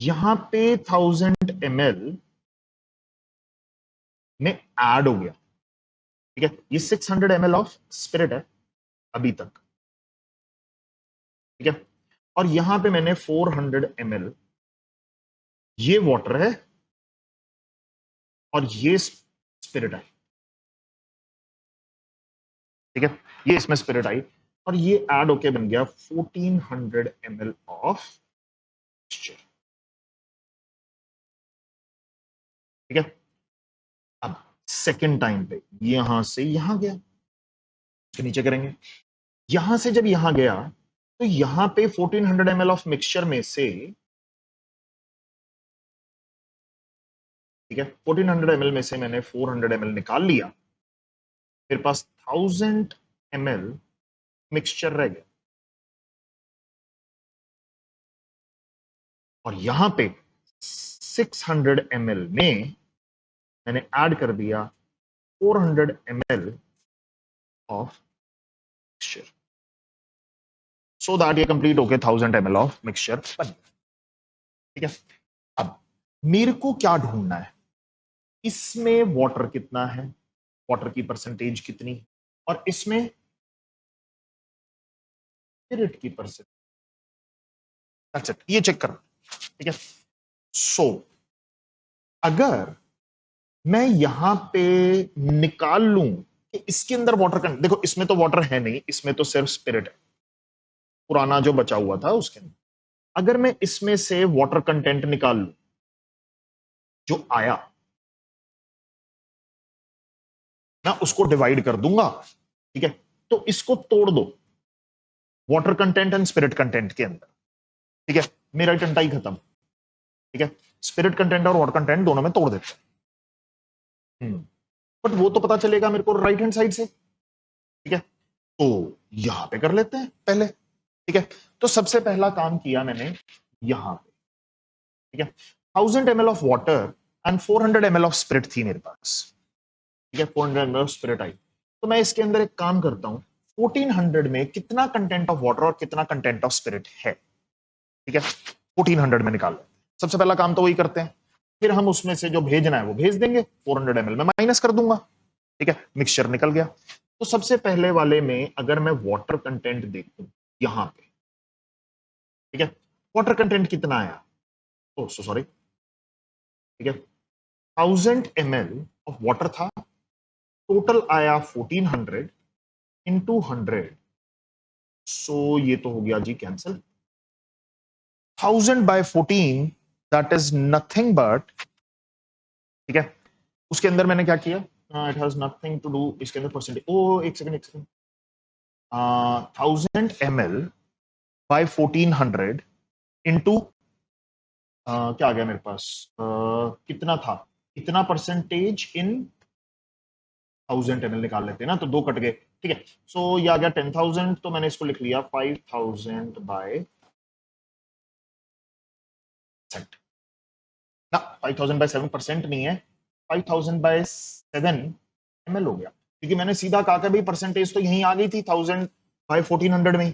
यहां पे 1000 ml में ऐड हो गया, ठीक है। ये 600 ml ऑफ स्पिरिट है अभी तक, ठीक है। और यहां पे मैंने 400 ml, ये वाटर है और ये स्पिरिट है, ठीक है। ये इसमें स्पिरिट आई, और ये ऐड होके बन गया 1400 ml ऑफ मिक्सचर, ठीक है। अब सेकेंड टाइम पे यहां से यहां गया, उसके नीचे करेंगे, यहां से जब यहां गया, तो यहां पे 1400 ml ऑफ मिक्सचर में से, ठीक है, 1400 ml में से मैंने 400 ml निकाल लिया, मेरे पास 1000 ml मिक्सचर रह गया, और यहां पे 600 ml में मैंने ऐड कर दिया 400 ml of mixture, so that ये कंप्लीट होके 1000 ml ऑफ मिक्सचर बन गया। ठीक है, अब मेरे को क्या ढूंढना है, इसमें वाटर कितना है, वाटर की परसेंटेज कितनी है, और इसमें स्पिरिट की परसेंटेज, अच्छा ये चेक करना। ठीक है, सो अगर मैं यहां पे निकाल लूं कि इसके अंदर वाटर कंटेंट, देखो इसमें तो वाटर है नहीं, इसमें तो सिर्फ स्पिरिट है, पुराना जो बचा हुआ था उसके अंदर। अगर मैं इसमें से वाटर कंटेंट निकाल लूं जो आया, मैं उसको डिवाइड कर दूंगा। ठीक है, तो इसको तोड़ दो water content and spirit content के अंदर। ठीक है, मेरा टंटा ही खत्म। ठीक है, स्पिरिट कंटेंट और वाटर कंटेंट दोनों में तोड़ देते हैं, बट वो तो पता चलेगा मेरे को राइट हैंड साइड से। ठीक है, तो यहां पे कर लेते हैं पहले। ठीक है, तो सबसे पहला काम किया मैंने यहां पे। ठीक है, 1000 ml of water and 400 ml of spirit थी मेरे पास। ठीक है, 400 ml ऑफ स्पिरिट आई, तो मैं इसके अंदर एक काम करता हूं, 1400 में कितना कंटेंट ऑफ वाटर और कितना कंटेंट ऑफ स्पिरिट है। ठीक है, 1400 में निकाल लें। सबसे पहला काम तो वही करते हैं, फिर हम उसमें से जो भेजना है वो भेज देंगे, 400 ml में माइनस कर दूंगा। ठीक है, मिक्सचर निकल गया। तो सबसे पहले वाले में अगर मैं वाटर कंटेंट देखूं यहां पे, ठीक है, वाटर कंटेंट कितना आया, ओ सो सॉरी, ठीक है, 1000 ml ऑफ वाटर था, टोटल आया 1400 इंटू 100, सो ये तो हो गया जी cancel. 1000 by 14 that is nothing but, ठीक है, उसके अंदर मैंने क्या किया, it has nothing to do, इसके अंदर परसेंटेज, ओ एक सेकंड 1000 ml बाय 1400 इंटू क्या आ गया मेरे पास, कितना था, इतना परसेंटेज इन 1000 ml निकाल लेते हैं ना, तो दो कट गए। ठीक है, सो ये आ गया 10,000, तो मैंने इसको लिख लिया 5000 बाय ना, 5000 बाय 7% नहीं है, 5000 बाय 7 ml हो गया, क्योंकि मैंने सीधा कहा कि भाई परसेंटेज तो यहीं आ गई थी 1000 बाय 1400 में,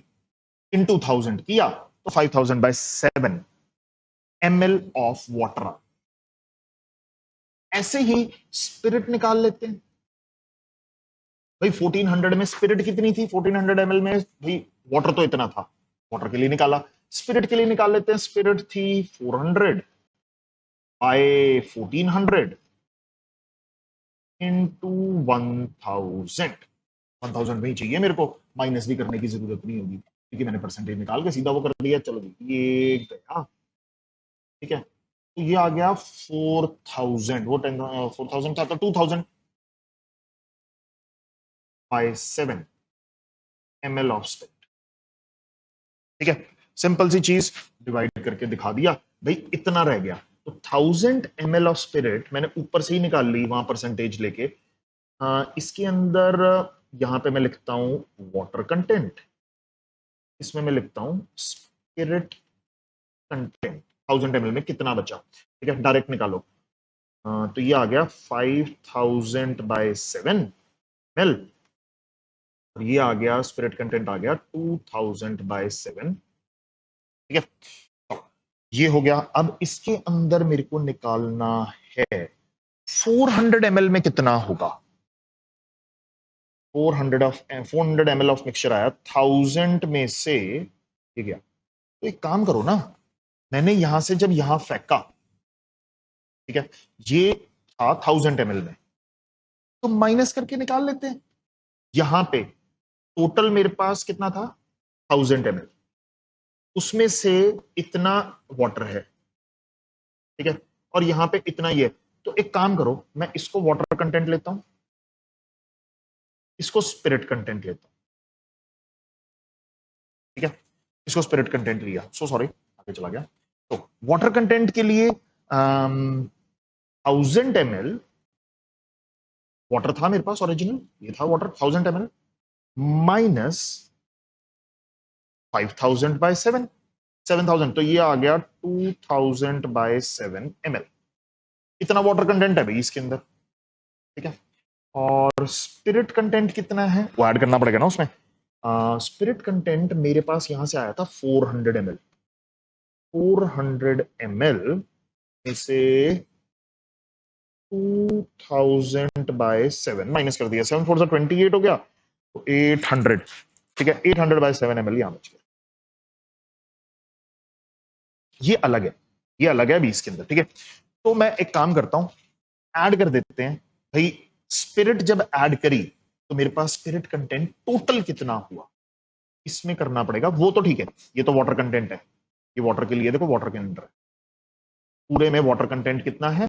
इनटू 1000 किया तो 5000 बाय 7 ml ऑफ वाटर। ऐसे ही स्पिरिट निकाल लेते हैं भाई, 1400 में स्पिरिट कितनी थी, 1400 ml में भाई वाटर तो इतना था, वाटर के लिए निकाला, स्पिरिट के लिए निकाल लेते हैं, स्पिरिट थी 400 बाय 1400 इंटू 1000, 1000 नहीं चाहिए मेरे को, माइनस भी करने की जरूरत नहीं होगी क्योंकि मैंने परसेंटेज निकाल के सीधा वो कर दिया। चलो जी ये गया। ठीक है, तो ये आ गया 4000, वो 10 4000 था तो 2000 बाय 7 ml ऑफ स्पिरिट। ठीक है, सिंपल सी चीज, डिवाइड करके दिखा दिया भाई, इतना रह गया, तो 1000 ml ऑफ स्पिरिट मैंने ऊपर से ही निकाल ली वहां परसेंटेज लेके। इसके अंदर यहां पे मैं लिखता हूं वाटर कंटेंट, इसमें मैं लिखता हूं स्पिरिट कंटेंट, 1000 ml में कितना बचा। ठीक है, डायरेक्ट निकालो। तो ये आ गया 5000 बाय 7 ml, और ये आ गया स्पिरिट कंटेंट आ गया 2000 बाय 7। ठीक है, तो ये हो गया। अब इसके अंदर मेरे को निकालना है 400 ml में कितना होगा, 400 ml ऑफ मिक्सचर आया, 1000 में से ये गया, तो एक काम करो ना, मैंने यहां से जब यहां फेंका, ठीक है, ये था 1000 ml में, तो माइनस करके निकाल लेते हैं। यहां पे टोटल मेरे पास कितना था 1000 ml, उसमें से इतना वाटर है, ठीक है, और यहां पे इतना ही है, तो एक काम करो, मैं इसको वाटर कंटेंट लेता हूं, इसको स्पिरिट कंटेंट लेता हूं। ठीक है, इसको स्पिरिट कंटेंट लिया, सो सॉरी आगे चला गया। तो वाटर कंटेंट के लिए 1000 ml वाटर था मेरे पास ओरिजिनल, ये था वाटर 1000 ml माइनस 5000 बाय 7, 7000, तो ये आ गया 2000 बाय 7 ml। इतना वाटर कंटेंट है भाई इसके अंदर, ठीक है। और स्पिरिट कंटेंट कितना है वो ऐड करना पड़ेगा ना उसमें। स्पिरिट कंटेंट मेरे पास यहां से आया था 400 ml। 400 ml में से 2000 बाय 7 माइनस कर दिया, 7 4 28 हो गया, तो 800, ठीक है। 800 बाय 7 ml यहां बच गया। ये अलग है, ये अलग है 20 के अंदर, ठीक है। तो मैं एक काम करता हूं, ऐड कर देते हैं भाई। स्पिरिट जब ऐड करी तो मेरे पास स्पिरिट कंटेंट टोटल कितना हुआ इसमें करना पड़ेगा, वो तो ठीक है। ये तो वाटर कंटेंट है, ये वाटर के लिए देखो, वाटर के अंदर पूरे में वाटर कंटेंट कितना है,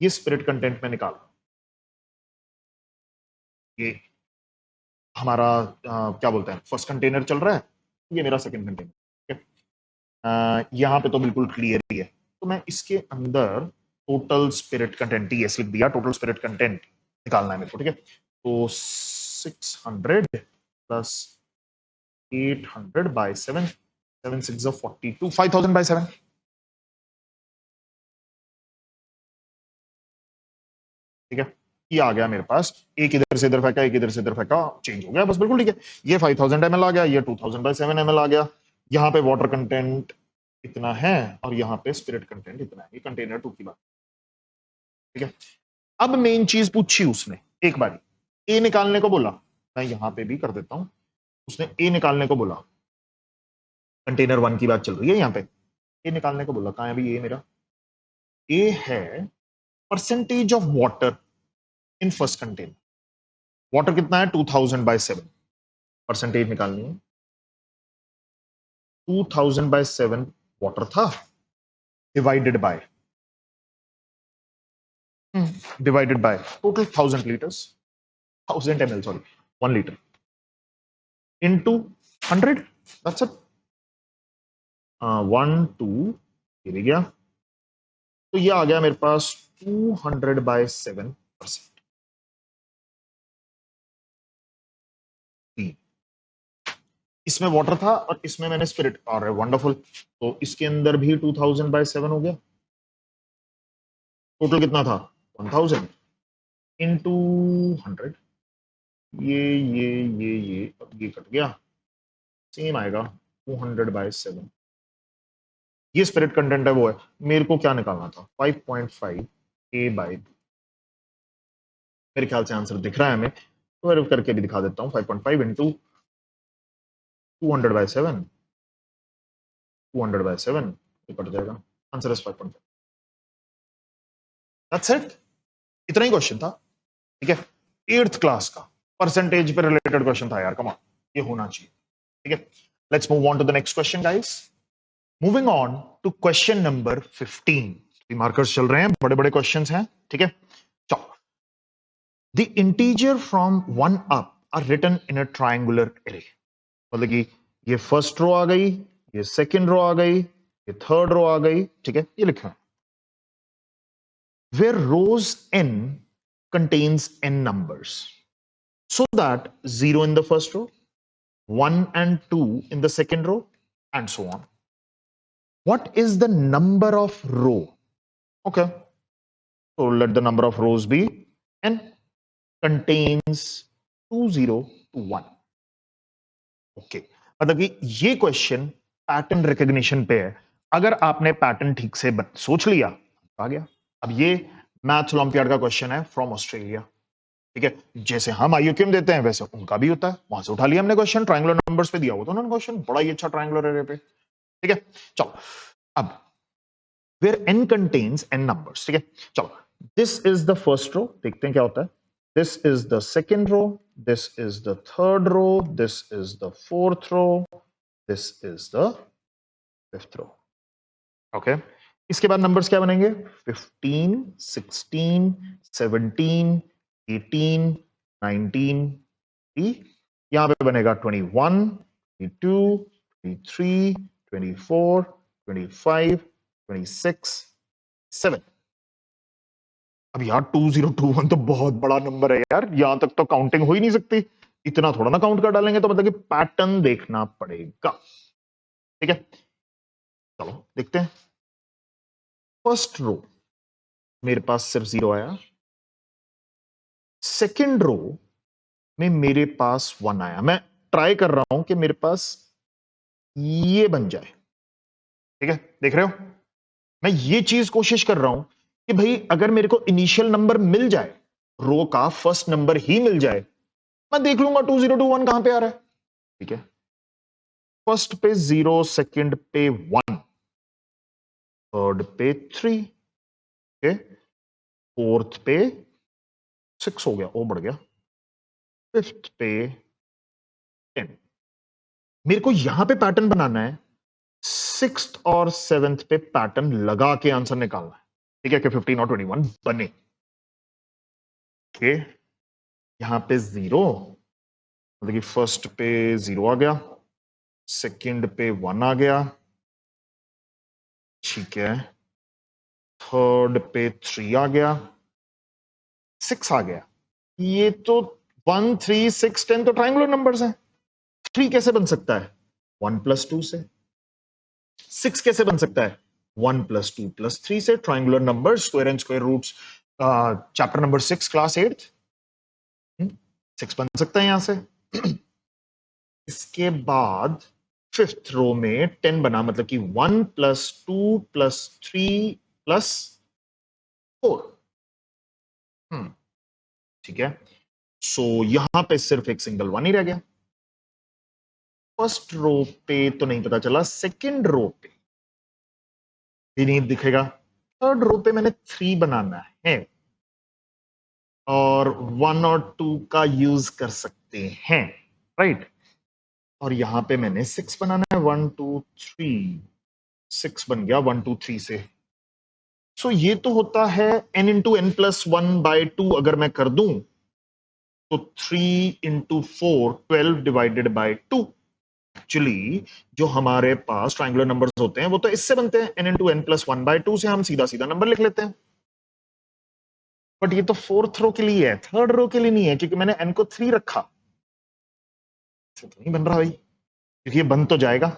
ये स्पिरिट कंटेंट में निकाल। ये हमारा क्या बोलते हैं, फर्स्ट कंटेनर चल रहा है, ये मेरा सेकंड कंटेनर, ठीक है। यहां पे तो बिल्कुल क्लियर ही है, तो मैं इसके अंदर टोटल स्पिरिट कंटेंट टीएस लिख दिया, टोटल स्पिरिट कंटेंट निकालना है मेरे को, ठीक है। तो 600 प्लस 800 बाय 7, 7 6 42, 5000 बाय 7, ठीक है। ये आ गया मेरे पास, एक इधर से इधर फेंका, एक इधर से इधर फेंका, चेंज हो गया बस, बिल्कुल ठीक है। ये 5000 ml आ गया, ये 2000 बाय 7 ml आ गया। यहाँ पे वाटर कंटेंट इतना है और यहाँ पे स्पिरिट कंटेंट इतना है, ये कंटेनर 2 की बात, ठीक है। अब मेन चीज पूछी उसने एक बारी, ए निकालने को बोला, मैं यहां पे भी कर देता हूं। उसने ए निकालने को बोला, कंटेनर 1 की बात चल रही है यहाँ पे। ए निकालने को बोला, कहां है अभी ए मेरा, ए है percentage of water in first container. Water कितना है 2000 बाय 7, परसेंटेज निकालनी है। 2000 बाय 7 वाटर था, divided by total 1000 litres, 1000 ml, sorry 1 litre into 100, that's it. 1 2, ये भी गया, तो ये आ गया मेरे पास 200 बाय 7%। इसमें वाटर था और इसमें मैंने स्पिरिट, और वंडरफुल, तो इसके अंदर भी 2000 बाय 7 हो गया। टोटल कितना था 1000 इंटू 100, ये अब ये कट गया, सेम आएगा 200 बाय 7। ये स्पिरिट कंटेंट है, वो है। मेरे को क्या निकालना था 5.5 A बाय, मेरे ख्याल से आंसर दिख रहा है हमें, तो करके भी दिखा देता हूँ। 5.5 इंटू 200 बाय 7, 200 बाय 7, ये कट जाएगा, आंसर इज 5.5। दैट्स इट, इतना ही क्वेश्चन था, ठीक है। 8th क्लास का परसेंटेज पे रिलेटेड क्वेश्चन था यार, कम ऑन, ये होना चाहिए, ठीक है। Let's move on to the next question guys. Moving on to question number 15। Markers चल रहे हैं, बड़े बड़े क्वेश्चंस हैं, ठीक है। चलो, the integer from 1 up are written in a triangular array, मतलब कि ये फर्स्ट रो आ गई, ये सेकंड रो आ गई, ये थर्ड रो आ गई, ठीक है। ये लिखा where rows n contains n numbers, so that 0 in the first row, 1 and 2 in the second row, and so on. What is the number of row? Okay, so let the number of rows be n, contains 2 0 to 1. Okay, मतलब कि ये question pattern recognition पे है। अगर आपने pattern ठीक से सोच लिया, आ गया। अब ये मैथ्स ओलंपियाड का क्वेश्चन है फ्रॉम ऑस्ट्रेलिया, ठीक है। जैसे हम आईयूक्यूएम देते हैं वैसे उनका भी होता है, वहां से उठा लिया हमने क्वेश्चन, ट्रायंगुलर नंबर्स पे दिया हुआ था उन्होंने क्वेश्चन, बड़ा ही अच्छा ट्रायंगुलर एरे पे, ठीक है। चलो, अब where n contains n numbers, ठीक है। चलो, this is the first row, देखते हैं क्या होता है। This is the second row, this is the third row, this is the fourth row, this is the fifth row, okay. इसके बाद नंबर्स क्या बनेंगे, 15 16 17 18 19, यहां पे बनेगा 21 22 23 24 25 26 7। अब यार 2021 तो बहुत बड़ा नंबर है यार, यहां तक तो काउंटिंग हो ही नहीं सकती, इतना थोड़ा ना काउंट कर डालेंगे, तो मतलब कि पैटर्न देखना पड़ेगा। ठीक है, चलो देखते हैं। फर्स्ट रो मेरे पास सिर्फ 0 आया, सेकेंड रो में मेरे पास 1 आया। मैं ट्राई कर रहा हूं कि मेरे पास ये बन जाए। ठीक है, देख रहे हो, मैं ये चीज कोशिश कर रहा हूं कि भाई अगर मेरे को इनिशियल नंबर मिल जाए, रो का फर्स्ट नंबर ही मिल जाए, मैं देख लूंगा 2021 कहां पे आ रहा है। ठीक है, फर्स्ट पे 0, सेकंड पे 1, थर्ड पे 3, फोर्थ पे 6 हो गया, ओ बढ़ गया, फिफ्थ पे 10। मेरे को यहां पे पैटर्न बनाना है, सिक्स्थ और सेवेंथ पे पैटर्न लगा के आंसर निकालना है। ठीक है, कि 15 और 21 बने। ओके, यहां पे 0, मतलब कि फर्स्ट पे 0 आ गया, सेकंड पे 1 आ गया, ठीक है, थर्ड पे 3 आ गया, 6 आ गया। ये तो 1, 3, 6, 10 तो ट्रायंगुलर नंबर्स हैं। 3 कैसे बन सकता है? 1 + 2 से। 6 कैसे बन सकता है? 1 + 2 + 3 से। Triangular number, square and square roots, chapter number 6, class 8, 6 बन सकता है यहां से। इसके बाद फिफ्थ रो में 10 बना, मतलब कि 1 + 2 + 3 + 4। ठीक है, सो यहां पे सिर्फ एक सिंगल 1 ही रह गया। फर्स्ट रो पे तो नहीं पता चला, सेकंड रो पे भी नहीं दिखेगा। थर्ड रो पे मैंने 3 बनाना है और 1 और 2 का यूज कर सकते हैं, राइट। और यहां पे मैंने 6 बनाना है, 1, 2, 3, 6 बन गया 1, 2, 3 से। सो ये तो होता है n × n+1/2। अगर मैं कर दूं तो 3 × 4, 12 डिवाइडेड बाय 2। एक्चुअली जो हमारे पास ट्रायंगुलर नंबर्स होते हैं वो तो इससे बनते हैं, n × n+1/2 से हम सीधा सीधा नंबर लिख लेते हैं। बट ये तो फोर्थ रो के लिए है, थर्ड रो के लिए नहीं है, क्योंकि मैंने n को 3 रखा। तो नहीं बन रहा भाई, क्योंकि ये बन तो जाएगा।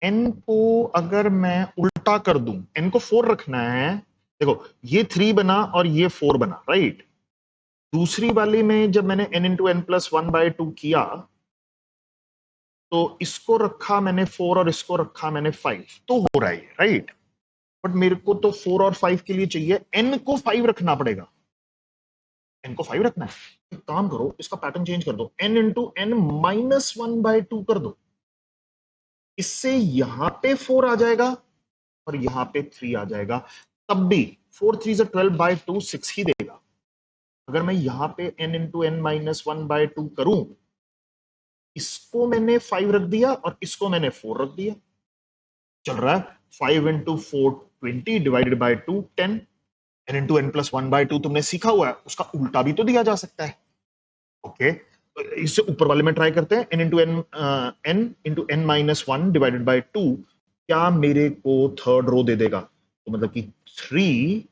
n को अगर मैं उल्टा कर दूं, n को 4 रखना है, देखो ये 3 बना और ये 4 बना, राइट। दूसरी वाली में जब मैंने n × n+1/2 किया तो इसको रखा मैंने 4 और इसको रखा मैंने 5, तो हो रहा है, राइट। बट मेरे को तो 4 और 5 के लिए चाहिए n को 5 रखना पड़ेगा। n को 5 रखना है, एक काम करो, इसका पैटर्न चेंज कर दो, n × n-1/2 कर दो। इससे यहां पे 4 आ जाएगा और यहां पे 3 आ जाएगा। तब भी 4 3 12/2 6 ही देगा। अगर मैं यहां पे n × n-1/2 करूं, इसको मैंने 5 रख दिया और इसको मैंने 4 रख दिया, चल रहा है। 5 × 4 20 डिवाइडेड बाय 2 10। n × n+1/2 तुमने सीखा हुआ है, उसका उल्टा भी तो दिया जा सकता है। ओके, इससे ऊपर वाले में ट्राई करते हैं, n × n-1 डिवाइडेड बाय 2 क्या मेरे को थर्ड रो दे देगा? तो मतलब कि 3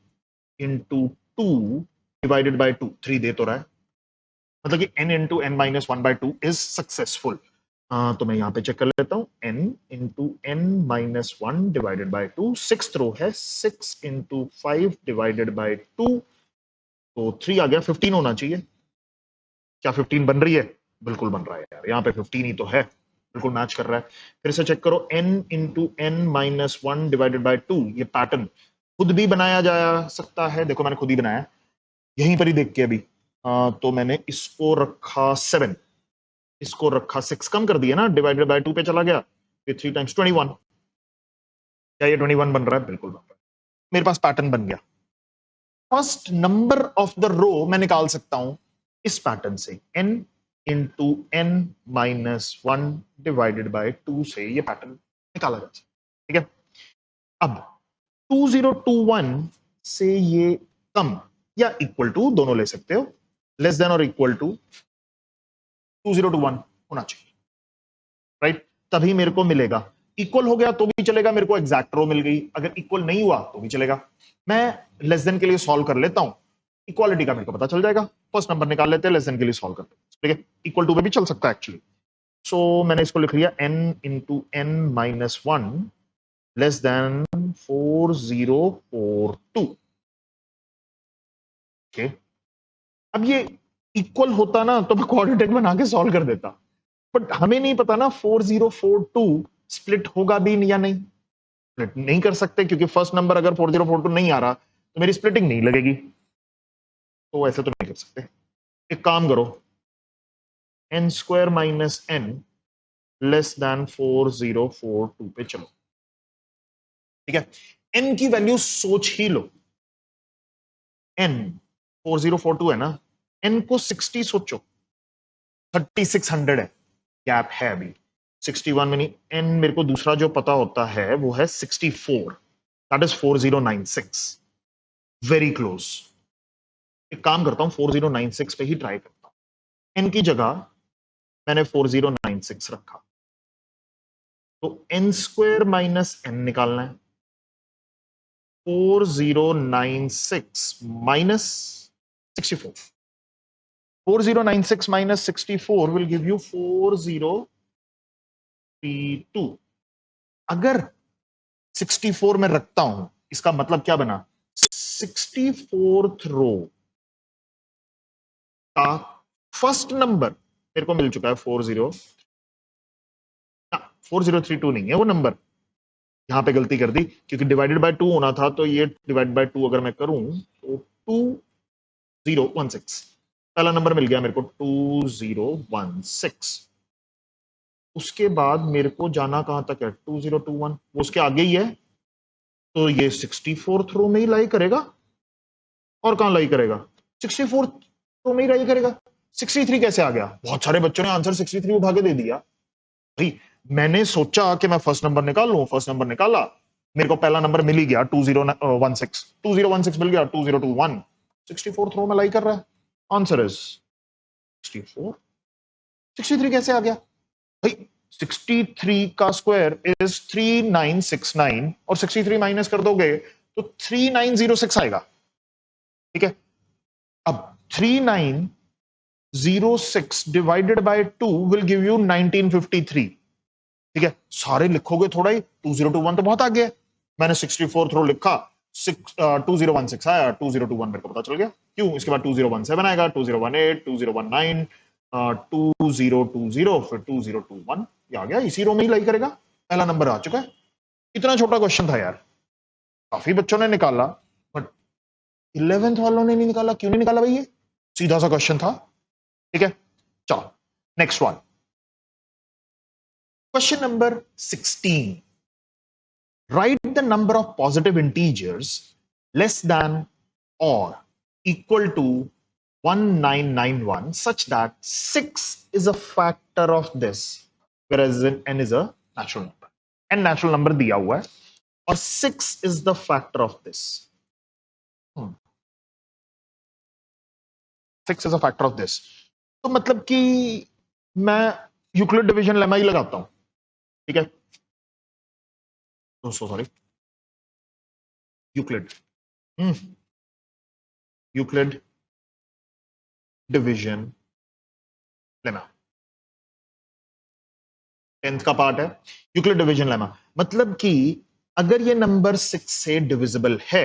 × 2 डिवाइडेड बाय 2, 3 दे तो रहा है, मतलब कि n × n-1/2 इज सक्सेसफुल। तो मैं यहां पे चेक कर लेता हूं, n × n-1 divided by 2, sixth row है, 6 × 5 डिवाइडेड बाय 2, तो 3 आ गया, 15 होना चाहिए। क्या 15 बन रही है? बिल्कुल बन रहा है यार, यहाँ पे 15 ही तो है, बिल्कुल मैच कर रहा है। फिर से चेक करो, n × n-1 डिवाइडेड बाय 2, ये पैटर्न खुद भी बनाया जा सकता है। देखो मैंने खुद ही बनाया, यहीं पर ही देख के अभी। तो मैंने इसको रखा 7, इसको रखा 6, कम कर दिया ना, डिवाइडेड बाय 2 पे चला गया, फिर 3 × 21। क्या ये 21 बन रहा है? बिल्कुल बन रहा है, मेरे पास पैटर्न बन गया। First number of the row मैं निकाल सकता हूं इस पैटर्न से, n × n-1 डिवाइडेड बाय 2 से ये पैटर्न निकाला जा सकता है। ठीक है, अब 2021 से ये कम या इक्वल टू दोनों ले सकते हो, लेस देन और इक्वल टू 2021 होना चाहिए, राइट। तभी मेरे को मिलेगा। इक्वल हो गया तो भी चलेगा, मेरे को एग्जैक्ट रो मिल गई। अगर इक्वल नहीं हुआ तो भी चलेगा। मैं लेस देन के लिए सॉल्व कर लेता हूं, इक्वालिटी का मेरे को पता चल जाएगा। फर्स्ट नंबर निकाल लेते हैं, लेस देन के लिए सॉल्व करते हैं। ठीक है, इक्वल टू पे भी चल सकता है एक्चुअली। सो मैंने इसको लिख लिया n into n minus 1 less than 4042। Okay, अब ये इक्वल होता ना तो मैं क्वाड्रेटिक बना के सॉल्व कर देता, बट हमें नहीं पता ना 4042 स्प्लिट होगा भी या नहीं। स्प्लिट नहीं कर सकते क्योंकि फर्स्ट नंबर अगर 4042 नहीं आ रहा तो मेरी स्प्लिटिंग नहीं लगेगी, तो ऐसे तो नहीं कर सकते। एक काम करो, n square minus n less than 4042 पे चलो। ठीक है, n की वैल्यू सोच ही लो, n 4042 है ना, n को 60 सोचो, 3600 है, गैप है अभी 61 में नहीं। n मेरे को दूसरा जो पता होता है वो है 64, दैट इज 4096, वेरी क्लोज। एक काम करता हूं 4096 पे ही ट्राई करता हूं, n की जगह मैंने 4096 रखा, तो n स्क्वायर माइनस n निकालना है। 4096 minus 64, 4096 minus 64 will give you 4032। अगर 64 में रखता हूं, इसका मतलब क्या बना, 64th रो का फर्स्ट नंबर मेरे को मिल चुका है 4032 नहीं है वो नंबर, यहां पे गलती कर दी क्योंकि डिवाइडेड बाय 2 होना था, तो ये डिवाइड बाय 2 अगर मैं करूं तो 2016, पहला नंबर मिल गया मेरे को 2016। उसके बाद मेरे को जाना कहां तक है, 2021, वो उसके आगे ही है, तो ये 64th रो में ही लाई करेगा, और कहां लाई करेगा, 64th रो में ही लाई करेगा। 63 कैसे आ गया, बहुत सारे बच्चों ने आंसर 63 उठा के दे दिया भाई। मैंने सोचा कि मैं फर्स्ट नंबर निकाल लूं, फर्स्ट नंबर निकाला, मेरे को पहला नंबर मिल ही गया 2016 मिल गया, 2021 64th रो में लाई कर रहा है, आंसर इज 64। 63 कैसे आ गया भाई, 63 का स्क्वायर इज 3969 और 63 माइनस कर दोगे तो 3906 आएगा। ठीक है, अब 3906 divided by 2 will give you 1953। ठीक है, सारे लिखोगे थोड़ा ही, 2021 तो बहुत आगे है, मैंने 64th रो लिखा, 2016 आया, 2021 मेरे को पता चल गया, क्यों, इसके बाद 2017 आएगा, 2018, 2019, 2020, फिर 2021, ये आ गया, इसी रो में ही लाई करेगा, पहला नंबर आ चुका है। इतना छोटा क्वेश्चन था यार, काफी बच्चों ने निकाला, बट 11th वालों ने नहीं निकाला, क्यों नहीं निकाला भाई, ये सीधा सा क्वेश्चन था। ठीक है, चलो next one, question number 16, write the number of positive integers less than or equal to 1991 such that 6 is a factor of this, whereas n is a natural number, n natural number दिया हुआ है और 6 is the factor of this, 6 is a factor of this, तो मतलब कि मैं Euclid division lemma ही लगाता हूं। ठीक है, sorry, Euclid Euclid division lemma 10th का पार्ट है, यूक्लिड डिवीजन लेमा, मतलब कि अगर ये नंबर 6 से डिविजिबल है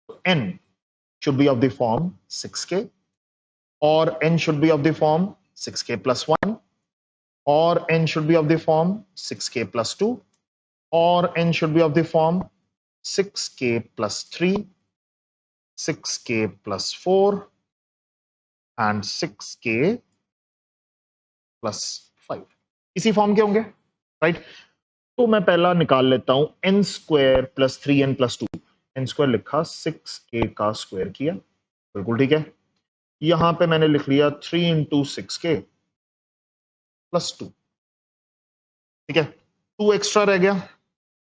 तो n should be of the form 6k, और n should be of the form 6k plus 1, और n should be of the form 6k plus 2, और n should be of the form 6k plus 3, 6k plus 4 and 6k plus 5, इसी form के होंगे, right. तो मैं पहला निकाल लेता हूं n square plus 3n plus 2, n square लिखा, 6k का स्क्वायर किया, बिल्कुल ठीक है, यहां पे मैंने लिख लिया 3 इंटू 6k प्लस 2। ठीक है, 2 एक्स्ट्रा रह गया,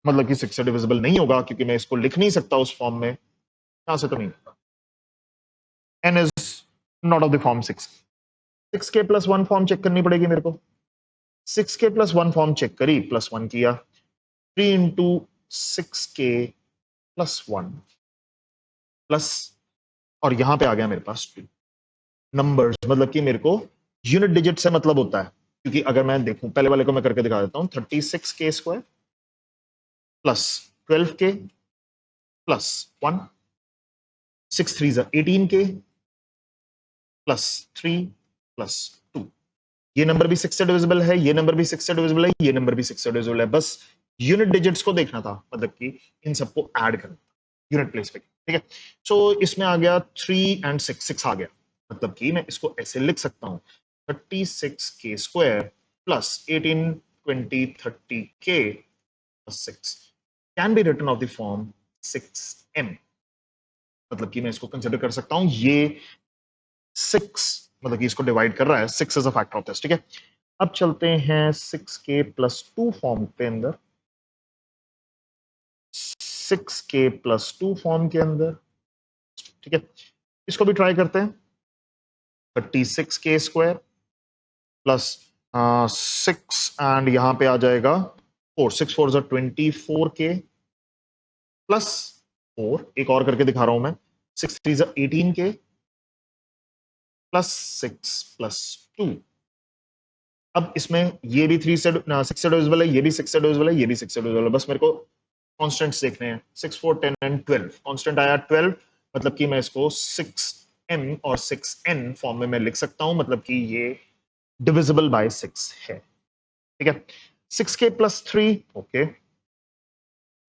मतलब कि 6 से डिविजिबल नहीं होगा क्योंकि मैं इसको लिख नहीं सकता उस फॉर्म में, यहां से तो नहीं होगा, n is not of the form 6, 6k plus 1 form check करनी पड़ेगी मेरे को, 6k प्लस 1 फॉर्म चेक करी, प्लस 1 किया, 3 इंटू 6k प्लस 1 प्लस, और यहां पे आ गया मेरे पास 2 नंबर्स, मतलब कि मेरे को यूनिट डिजिट से मतलब होता है, क्योंकि अगर मैं देखूं, पहले वाले को मैं करके दिखा देता हूं, 36k² plus 12k plus 1, 6 3 18k plus 3 plus 2। ये नंबर भी 6 से डिविजिबल है, ये नंबर भी 6 से डिविजिबल है, ये नंबर भी 6 से डिविजिबल है। बस यूनिट डिजिट्स को देखना था, मतलब कि इन सबको ऐड करना यूनिट प्लेस पे, ठीक है। सो इसमें आ गया 3 एंड 6 आ गया, मतलब कि मैं इसको ऐसे लिख सकता हूं, 36k² प्लस 18 20 30k प्लस 6 can be written of the form 6m। मतलब कि मैं इसको कंसिडर कर सकता हूं, ये 6 मतलब कि इसको डिवाइड कर रहा है, 6 is a factor of this, ठीक है। अब चलते हैं 6k+2 फॉर्म के अंदर, 6k+2 फॉर्म के अंदर, ठीक है। इसको भी ट्राई करते हैं, 36k² प्लस 6 एंड यहां पे आ जाएगा 4, 6 4 24k प्लस 4, एक और करके दिखा रहा हूं मैं, 6 3 18k प्लस 6 प्लस 2। अब इसमें ये भी 6 से डिविजिबल है, ये भी 6 से डिविजिबल है, ये भी 6 से डिविजिबल है। बस मेरे को कॉन्स्टेंट्स देखने हैं, 6 4 10 एंड 12। कॉन्स्टेंट आया 12, मतलब कि मैं इसको 6m और 6n फॉर्म में मैं लिख सकता हूं, मतलब कि ये डिविजिबल बाय 6 है, ठीक है। 6k+3, ओके,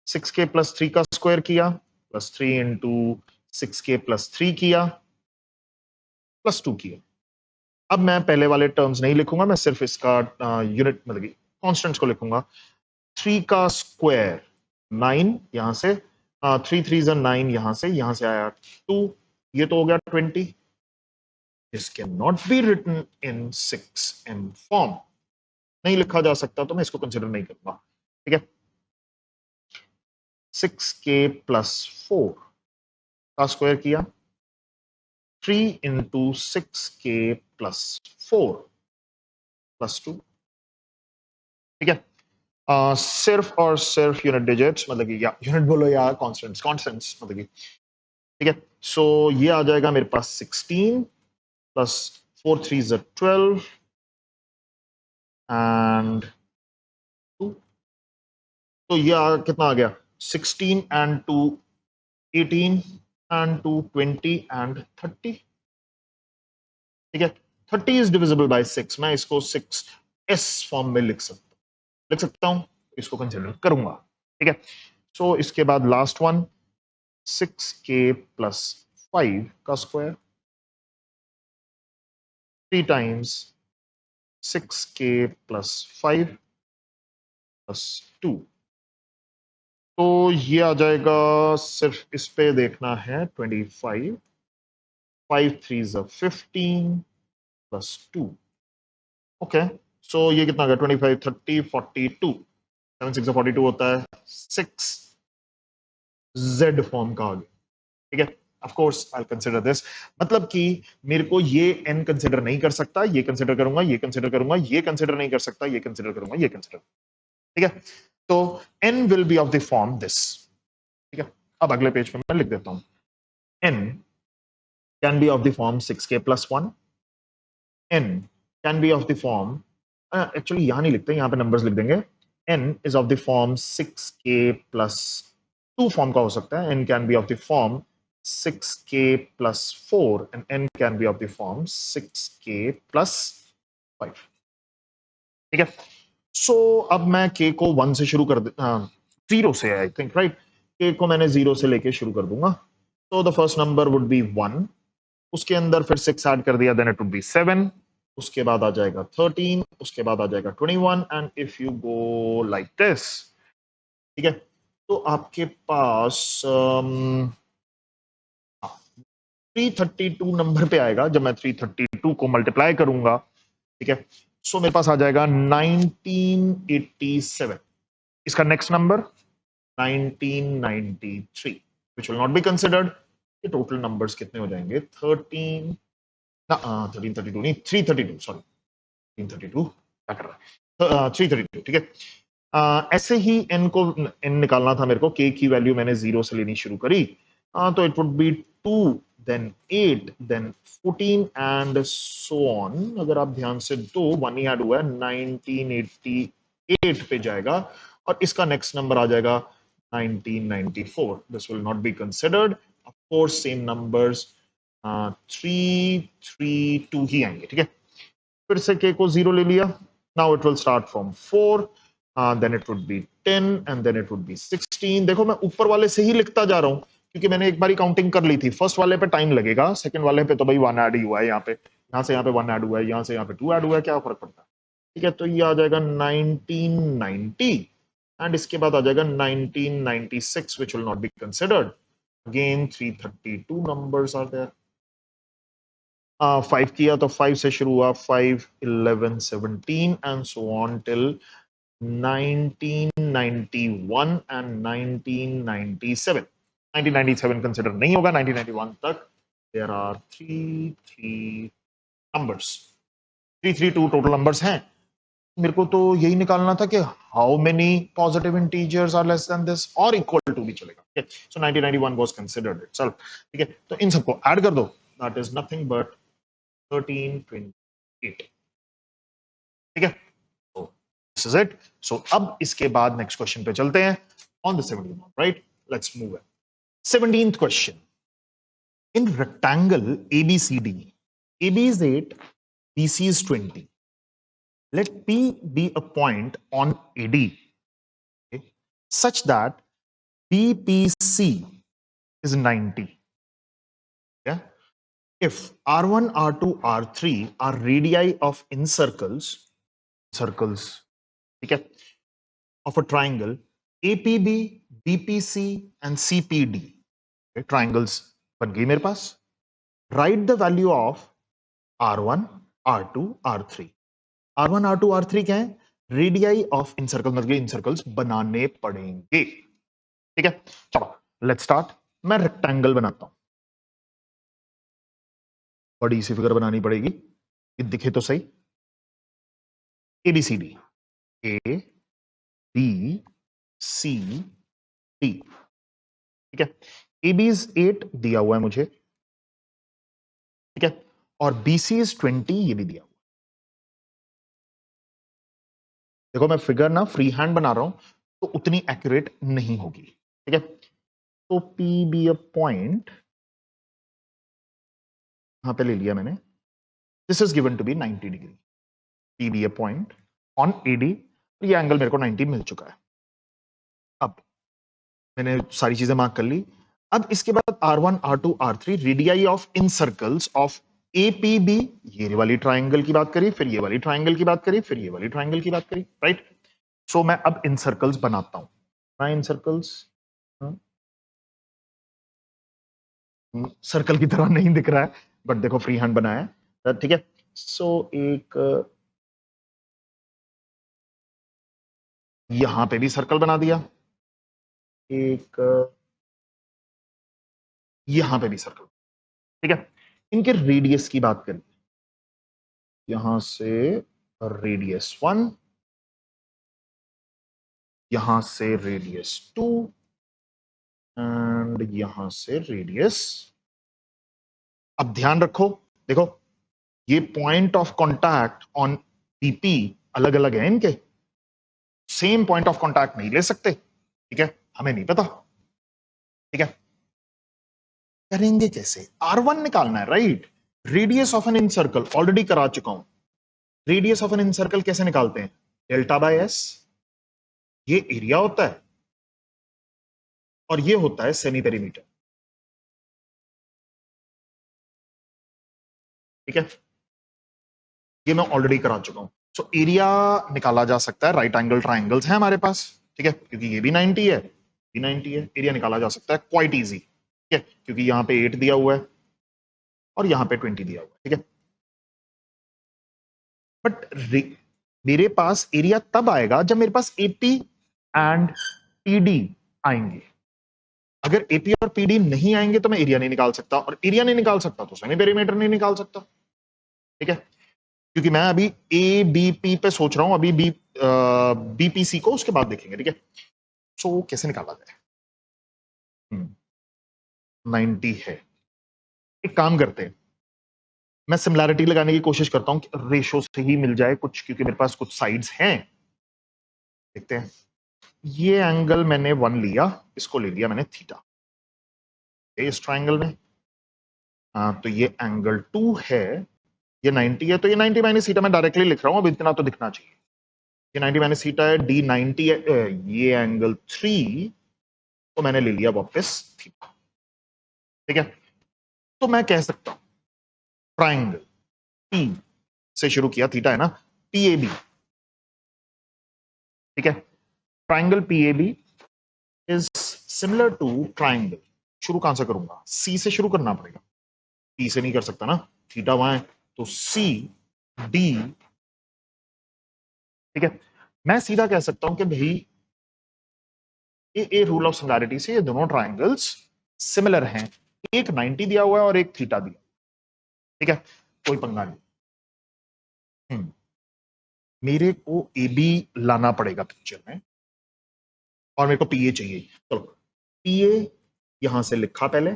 6k+3 का स्क्वायर किया, प्लस 3 इंटू 6k+3 किया, प्लस 2 किया। अब मैं पहले वाले टर्म्स नहीं लिखूंगा, मैं सिर्फ इसका यूनिट मतलब कि कॉन्स्टेंट्स को लिखूंगा। 3 का स्क्वायर 9, यहां से 3 3 9, यहां से आया 2, ये तो हो गया 20। This can not be written in 6m form, नहीं लिखा जा सकता, तो मैं इसको कंसिडर नहीं करूंगा, ठीक है। 6k+4 का स्क्वायर किया, 3 इंटू 6k+4 प्लस 2, ठीक है। सिर्फ और सिर्फ यूनिट डिजिट्स, मतलब कि या यूनिट बोलो या कॉन्स्टेंट्स, कॉन्स्टेंट्स मतलब कि, ठीक है। सो ये आ जाएगा मेरे पास 16 प्लस 4 3 12 एंड 2। तो ये कितना आ गया, 16 एंड 2 18 एंड 2 20 एंड 30, ठीक है। 30 इज डिविजिबल बाय 6, मैं इसको 6s फॉर्म में लिख सकता हूं, इसको कंसिडर करूंगा, ठीक है। सो इसके बाद लास्ट वन, 6k+5 का स्क्वायर 3 टाइम्स 6k+5 प्लस 2। तो ये आ जाएगा, सिर्फ इस पे देखना है, 25, 5 3 15 प्लस 2, ओके। सो ये कितना आ गया, 25 30 42, 7 6 42 होता है, 6 z फॉर्म का आ गया, ठीक है। Of course I consider this, मतलब कि मेरे को ये n कंसीडर नहीं कर सकता, ये कंसीडर करूंगा, ये कंसीडर करूंगा, ये कंसीडर नहीं कर सकता, ये कंसीडर करूंगा, ये कंसीडर, ठीक है। तो n will be of the form this, ठीक है। अब अगले पेज पे मैं लिख देता हूं, n can be of the form 6k+1, n can be of the form, actually यहां नहीं लिखते, यहां पे नंबर्स लिख देंगे, n is of the form 6k+2 form का हो सकता है, n can be of the form 6k+4 and n can be of the form 6k+5, ठीक है। सो अब मैं k को 1 से शुरू कर 0 से, आई थिंक राइट, k को मैंने 0 से लेके शुरू कर दूंगा। तो the first number would be 1, उसके अंदर फिर 6 ऐड कर दिया, देन इट वुड बी 7, उसके बाद आ जाएगा 13, उसके बाद आ जाएगा 21 and if you go like this, ठीक है। तो आपके पास 332 नंबर पे आएगा, जब मैं 332 को मल्टीप्लाई करूंगा, ठीक है। सो मेरे पास आ जाएगा 1987, इसका next number 1993, which will not be considered. ये टोटल नंबर्स कितने हो जाएंगे, 1332 नहीं, 332, सॉरी 332 क्या कर रहा है, 332, ठीक है। ऐसे ही n को n निकालना था मेरे को, k की वैल्यू मैंने 0 से लेनी शुरू करी, तो it would be 2 then 8, then 14 and so on. अगर आप ध्यान से दो 1 ही ऐड हुआ है, 1988 पे जाएगा और इसका नेक्स्ट नंबर आ जाएगा 1994. This will not be considered. Of course, same numbers 3, 3, 2 ही आएंगे. ठीक है, फिर से k को 0 ले लिया. Now it will start from 4. Then it would be 10 and then it would be 16. देखो मैं ऊपर वाले से ही लिखता जा रहा हूं क्योंकि मैंने एक बारी काउंटिंग कर ली थी. फर्स्ट वाले पे टाइम लगेगा, सेकंड वाले पे तो भाई 1 ऐड ही हुआ है. यहाँ से यहाँ पे 1 ऐड हुआ है, यहाँ से यहाँ पे 2 ऐड हुआ है, क्या फर्क पड़ता है. ठीक है, तो ये आ जाएगा 1990 एंड इसके बाद आ जाएगा 1996 which will not be considered. Again 332 numbers are there. 5 किया तो 5 से शुरू हुआ, 5, 11, 17 and so on till 1991 and 1997. 1997 consider नहीं होगा. 1991 तक there are 3 numbers. 332 total numbers हैं. मेरे को तो यही निकालना था कि how many positive integers are less than this और इक्वल टू भी चलेगा. So 1991 was considered itself. ठीक है, तो इन सबको ऐड कर दो. That is nothing but 1328. ठीक है, so this is it. So अब इसके बाद नेक्स्ट क्वेश्चन पे चलते हैं. On the 17th, right? Let's move it. 17th question. In rectangle ABCD, AB is 8, BC is 20. Let P be a point on AD, okay, such that BPC is 90. Yeah. If R1, R2, R3 are radii of incircles, ठीक है, of a triangle APB, BPC and CPD. Okay, triangles बन गई मेरे पास. Write the value of R1, R2, R3. R1, R2, R3 क्या है? Radii of incircles, मतलब incircles बनाने पड़ेंगे. ठीक है, चलो let's start. मैं रेक्टेंगल बनाता हूं. बड़ी सी फिगर बनानी पड़ेगी, ये दिखे तो सही. ABCD, A B C D. ठीक है, AB is 8 दिया हुआ है मुझे. ठीक है, और BC is 20 ये भी दिया हुआ है. देखो मैं फिगर ना फ्री हैंड बना रहा हूं तो उतनी एक्यूरेट नहीं होगी. ठीक है, तो P be a point, यहां पे ले लिया मैंने. This is given to be 90 degree. P be a point on AD. ये एंगल मेरे को 90 मिल चुका है. अब मैंने सारी चीजें मार्क कर ली. अब इसके बाद R1, R2, R3 radii of in circles of APB, ये वाली ट्राइंगल की बात करी, फिर ये वाली ट्राइंगल की बात करी, फिर ये वाली ट्राइंगल की बात करी. राइट, सो मैं अब इन सर्कल्स बनाता हूं. मैं इन सर्कल्स सर्कल की तरह नहीं दिख रहा है बट देखो फ्री हैंड बनाया है. ठीक है, सो एक यहां पे भी सर्कल बना दिया, एक यहां पे भी सर्कल. ठीक है, इनके रेडियस की बात करें. यहां से रेडियस 1, यहां से रेडियस 2 एंड यहां से रेडियस. अब ध्यान रखो, देखो ये point of contact on PP अलग अलग है इनके. सेम पॉइंट ऑफ कांटेक्ट नहीं ले सकते. ठीक है, हमें नहीं पता. ठीक है, करेंगे कैसे? R1 निकालना है. Right, radius of an incircle already करा चुका हूं. रेडियस ऑफ एन इनसर्कल कैसे निकालते हैं? Delta by S. ये एरिया होता है और ये होता है सेमी पेरीमीटर. ठीक है, ये मैं ऑलरेडी करा चुका हूं. सो एरिया निकाला जा सकता है. राइट एंगल ट्राइंगल्स हैं हमारे पास. ठीक है, क्योंकि ये भी 90 है, भी 90 है. एरिया निकाला जा सकता है क्वाइट इजी. ठीक है, क्योंकि यहां पे 8 दिया हुआ है और यहां पे 20 दिया हुआ है. ठीक है, बट मेरे पास एरिया तब आएगा जब मेरे पास एपी एंड पीडी आएंगे. अगर एपी और पीडी नहीं आएंगे तो मैं एरिया नहीं निकाल सकता, और एरिया नहीं निकाल सकता तो सेमी पेरीमीटर नहीं निकाल सकता. ठीक है, क्योंकि मैं अभी ए बी पी पे सोच रहा हूं, अभी बीपीसी को उसके बाद देखेंगे. ठीक है, सो कैसे निकाला जाए? 90 है, एक काम करते हैं, मैं सिमिलैरिटी लगाने की कोशिश करता हूं कि रेशो से ही मिल जाए कुछ, क्योंकि मेरे पास कुछ साइड्स हैं। देखते हैं, ये एंगल मैंने 1 लिया, इसको ले लिया मैंने थीटा इस ट्राइंगल में। तो ये एंगल 2 है, ये 90 है, तो ये 90 माइनस थीटा मैं डायरेक्टली लिख रहा हूं, अब इतना तो दिखना चाहिए। ये 90 माइनस थीटा है, डी 90 है, ये एंगल 3 तो मैंने ले लिया वापस थीटा। ठीक है, तो मैं कह सकता हूं ट्राइंगल पी से शुरू किया, थीटा है ना, पी ए बी। ठीक है, triangle P A B is similar to triangle, शुरू कहां से करूंगा, सी से शुरू करना पड़ेगा, पी से नहीं कर सकता ना, थीटा वहां है, तो सी डी। ठीक है, मैं सीधा कह सकता हूं कि भाई ये रूल ऑफ सिमिलैरिटी से ये दोनों ट्राइंगल्स सिमिलर हैं, एक 90 दिया हुआ है और एक थीटा दिया। ठीक है, कोई पंगा नहीं। मेरे को ए बी लाना पड़ेगा पिक्चर में, और मेरे को पी ए चाहिए। चलो, पी ए यहां से लिखा, पहले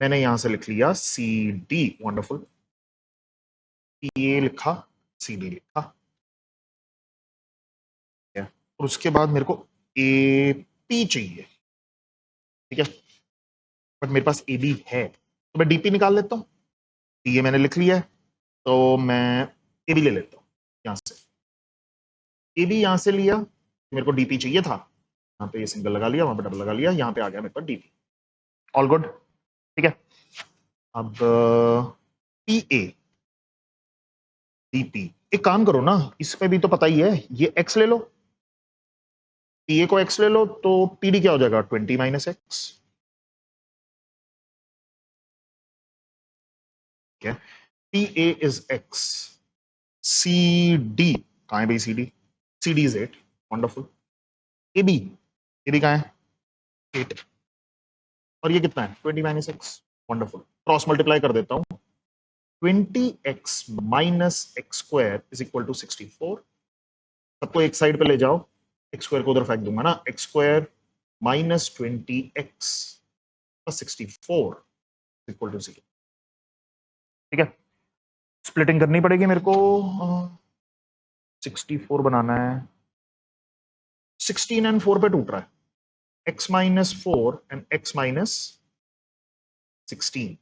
मैंने यहां से लिख लिया C D, wonderful. P A लिखा, सी डी लिखा, और उसके बाद मेरे को ए पी चाहिए। ठीक है, बट मेरे पास ए बी है, तो मैं डीपी निकाल लेता हूं। डी ए मैंने लिख लिया है, तो मैं ए बी ले लेता हूं यहां से। ए बी यहां से लिया, मेरे को डीपी चाहिए था, यहां पे ये सिंगल लगा लिया, वहां पे डबल लगा लिया, यहां पे आ गया मेरे पास डीपी। All good. ठीक है, अब पी ए डीपी, एक काम करो ना, इसमें भी तो पता ही है, ये एक्स ले लो, पी ए को एक्स ले लो, तो पी डी क्या हो जाएगा, 20 माइनस एक्स। ठीक है, P A is x, C D कहां है भाई, C D, C D is 8, wonderful. A B कहां है, 8, और ये कितना है, 20 minus x, wonderful. Cross multiply कर देता हूं, 20x minus x square is equal to 64। सबको एक साइड पे ले जाओ, एक्स स्क्वायर को उधर फेंक दूंगा ना, x square minus 20x plus 64 equal to 0। ठीक है, स्प्लिटिंग करनी पड़ेगी मेरे को, 64 बनाना है, 16 एंड 4 पे टूट रहा है, x minus 4 and x minus 16।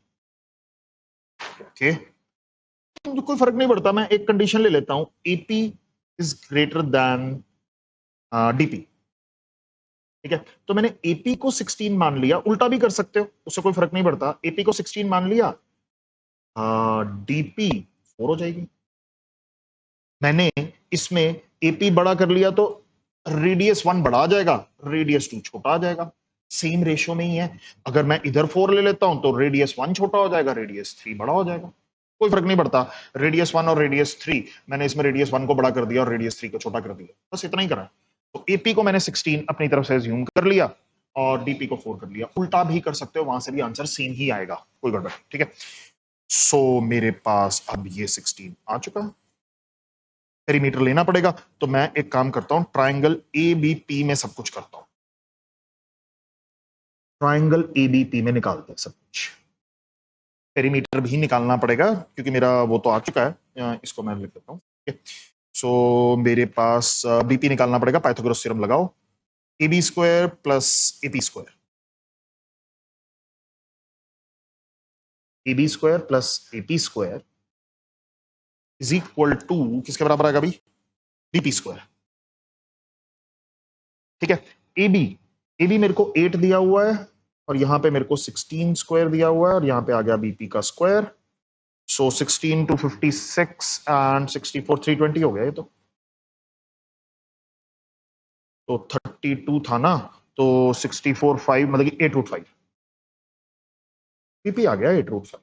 Okay, तो कोई फर्क नहीं पड़ता, मैं एक कंडीशन ले लेता हूं, AP is greater than DP. ठीक है, तो मैंने एपी को 16 मान लिया, उल्टा भी कर सकते हो, उससे कोई फर्क नहीं पड़ता, एपी को 16 मान लिया, डीपी 4 हो जाएगी। मैंने इसमें एपी बड़ा कर लिया, तो रेडियस 1 बड़ा आ जाएगा, रेडियस 2 छोटा आ जाएगा, सेम रेशियो में ही है। अगर मैं इधर 4 ले लेता हूं, तो रेडियस 1 छोटा हो जाएगा, रेडियस 3 बड़ा हो जाएगा, कोई फर्क नहीं पड़ता, रेडियस 1 और रेडियस 3, मैंने इसमें रेडियस 1 को बड़ा कर दिया और रेडियस 3 को छोटा कर दिया, बस इतना ही करा। तो एपी को मैंने 16 अपनी तरफ से अज्यूम कर लिया, और डीपी को 4 कर लिया, उल्टा भी कर सकते हो, वहां से भी आंसर सेम ही आएगा, कोई गड़बड़ नहीं। ठीक है, सो मेरे पास अब ये 16 आ चुका है, पेरीमीटर लेना पड़ेगा, तो मैं एक काम करता हूं, ट्राइंगल ए बी पी में सब कुछ करता हूं, ट्राइंगल ए बी पी में निकालते हैं सब कुछ, पेरीमीटर भी निकालना पड़ेगा, क्योंकि मेरा वो तो आ चुका है, इसको मैं लिख देता हूं। सो मेरे पास बीपी निकालना पड़ेगा, पाइथागोरस थ्योरम लगाओ, A B square plus AP square, A B square plus AP square is equal to किसके बराबर आएगा भाई, बीपी स्क्वायर। ठीक है, ए बी मेरे को 8 दिया हुआ है, और यहां पे मेरे को 16 स्क्वायर दिया हुआ है, और यहां पे आ गया बीपी का स्क्वायर, सो 16 टू 56 एंड 64 320 हो गया ये तो 32 था ना, तो 64 5 मतलब कि 8√5 बीपी आ गया, 8√5।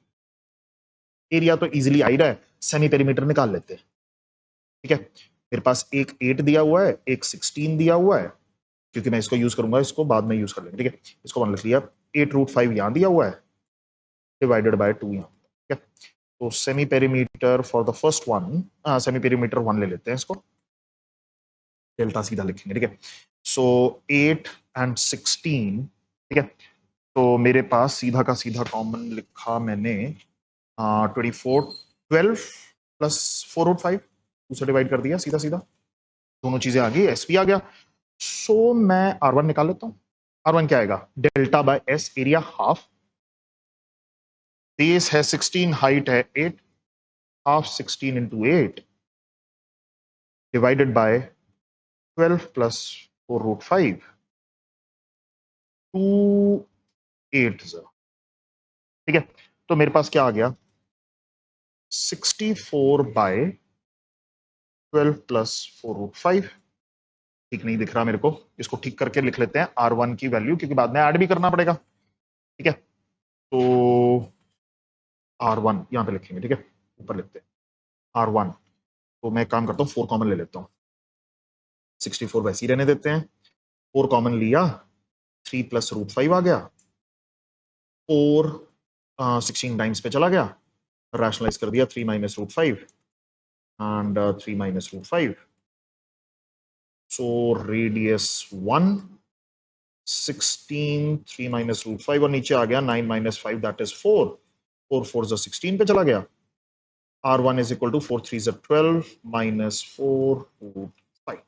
एरिया तो इजीली आ ही रहा है, सेमी पेरीमीटर निकाल लेते हैं। ठीक है, मेरे पास एक 8 दिया हुआ है, एक 16 दिया हुआ है, क्योंकि मैं इसको यूज करूंगा, इसको बाद में यूज कर लेंगे। ठीक है, इसको 1 लिख लिया, 8√5 यहां दिया हुआ है, डिवाइडेड बाय 2 यहां। ठीक है, तो semi perimeter for the first one, semi perimeter 1 ले लेते हैं इसको, डेल्टा सीधा लिखेंगे। ठीक है, सो 8 एंड 16, ठीक है, तो मेरे पास सीधा का सीधा कॉमन लिखा मैंने 24 12 प्लस 4 रूट 5 उसे डिवाइड कर दिया सीधा सीधा, दोनों चीजें आ गई, एस भी आ गया। सो मैं R1 निकाल लेता हूं। R1 क्या आएगा, delta by S, area half, base है 16, हाइट है 8, half 16 into 8 divided by 12 plus 4 root 5 280। ठीक है, तो मेरे पास क्या आ गया, 64 बाय 12 प्लस 4 रूट 5। ठीक नहीं दिख रहा मेरे को, इसको ठीक करके लिख लेते हैं R1 की वैल्यू, क्योंकि बाद में ऐड भी करना पड़ेगा। ठीक है, तो R1 यहां पे लिखेंगे। ठीक है, ऊपर लिखते हैं R1। तो मैं काम करता हूँ 4 कॉमन ले लेता हूँ, 64 वैसे ही रहने देते हैं, 4 कॉमन लिया, 3 प्लस रूट 5 आ गया, 4 16 टाइम्स पे चला गया, रैशनलाइज कर दिया, 3 minus root 5 and 3 minus root 5। So radius 1 16 3 minus root 5 और नीचे आ गया 9 माइनस 5 दैट इज 4, 4 4 जो 16 पे चला गया। R1 इज इक्वल टू 4 3 जो 12 माइनस 4 रूट 5।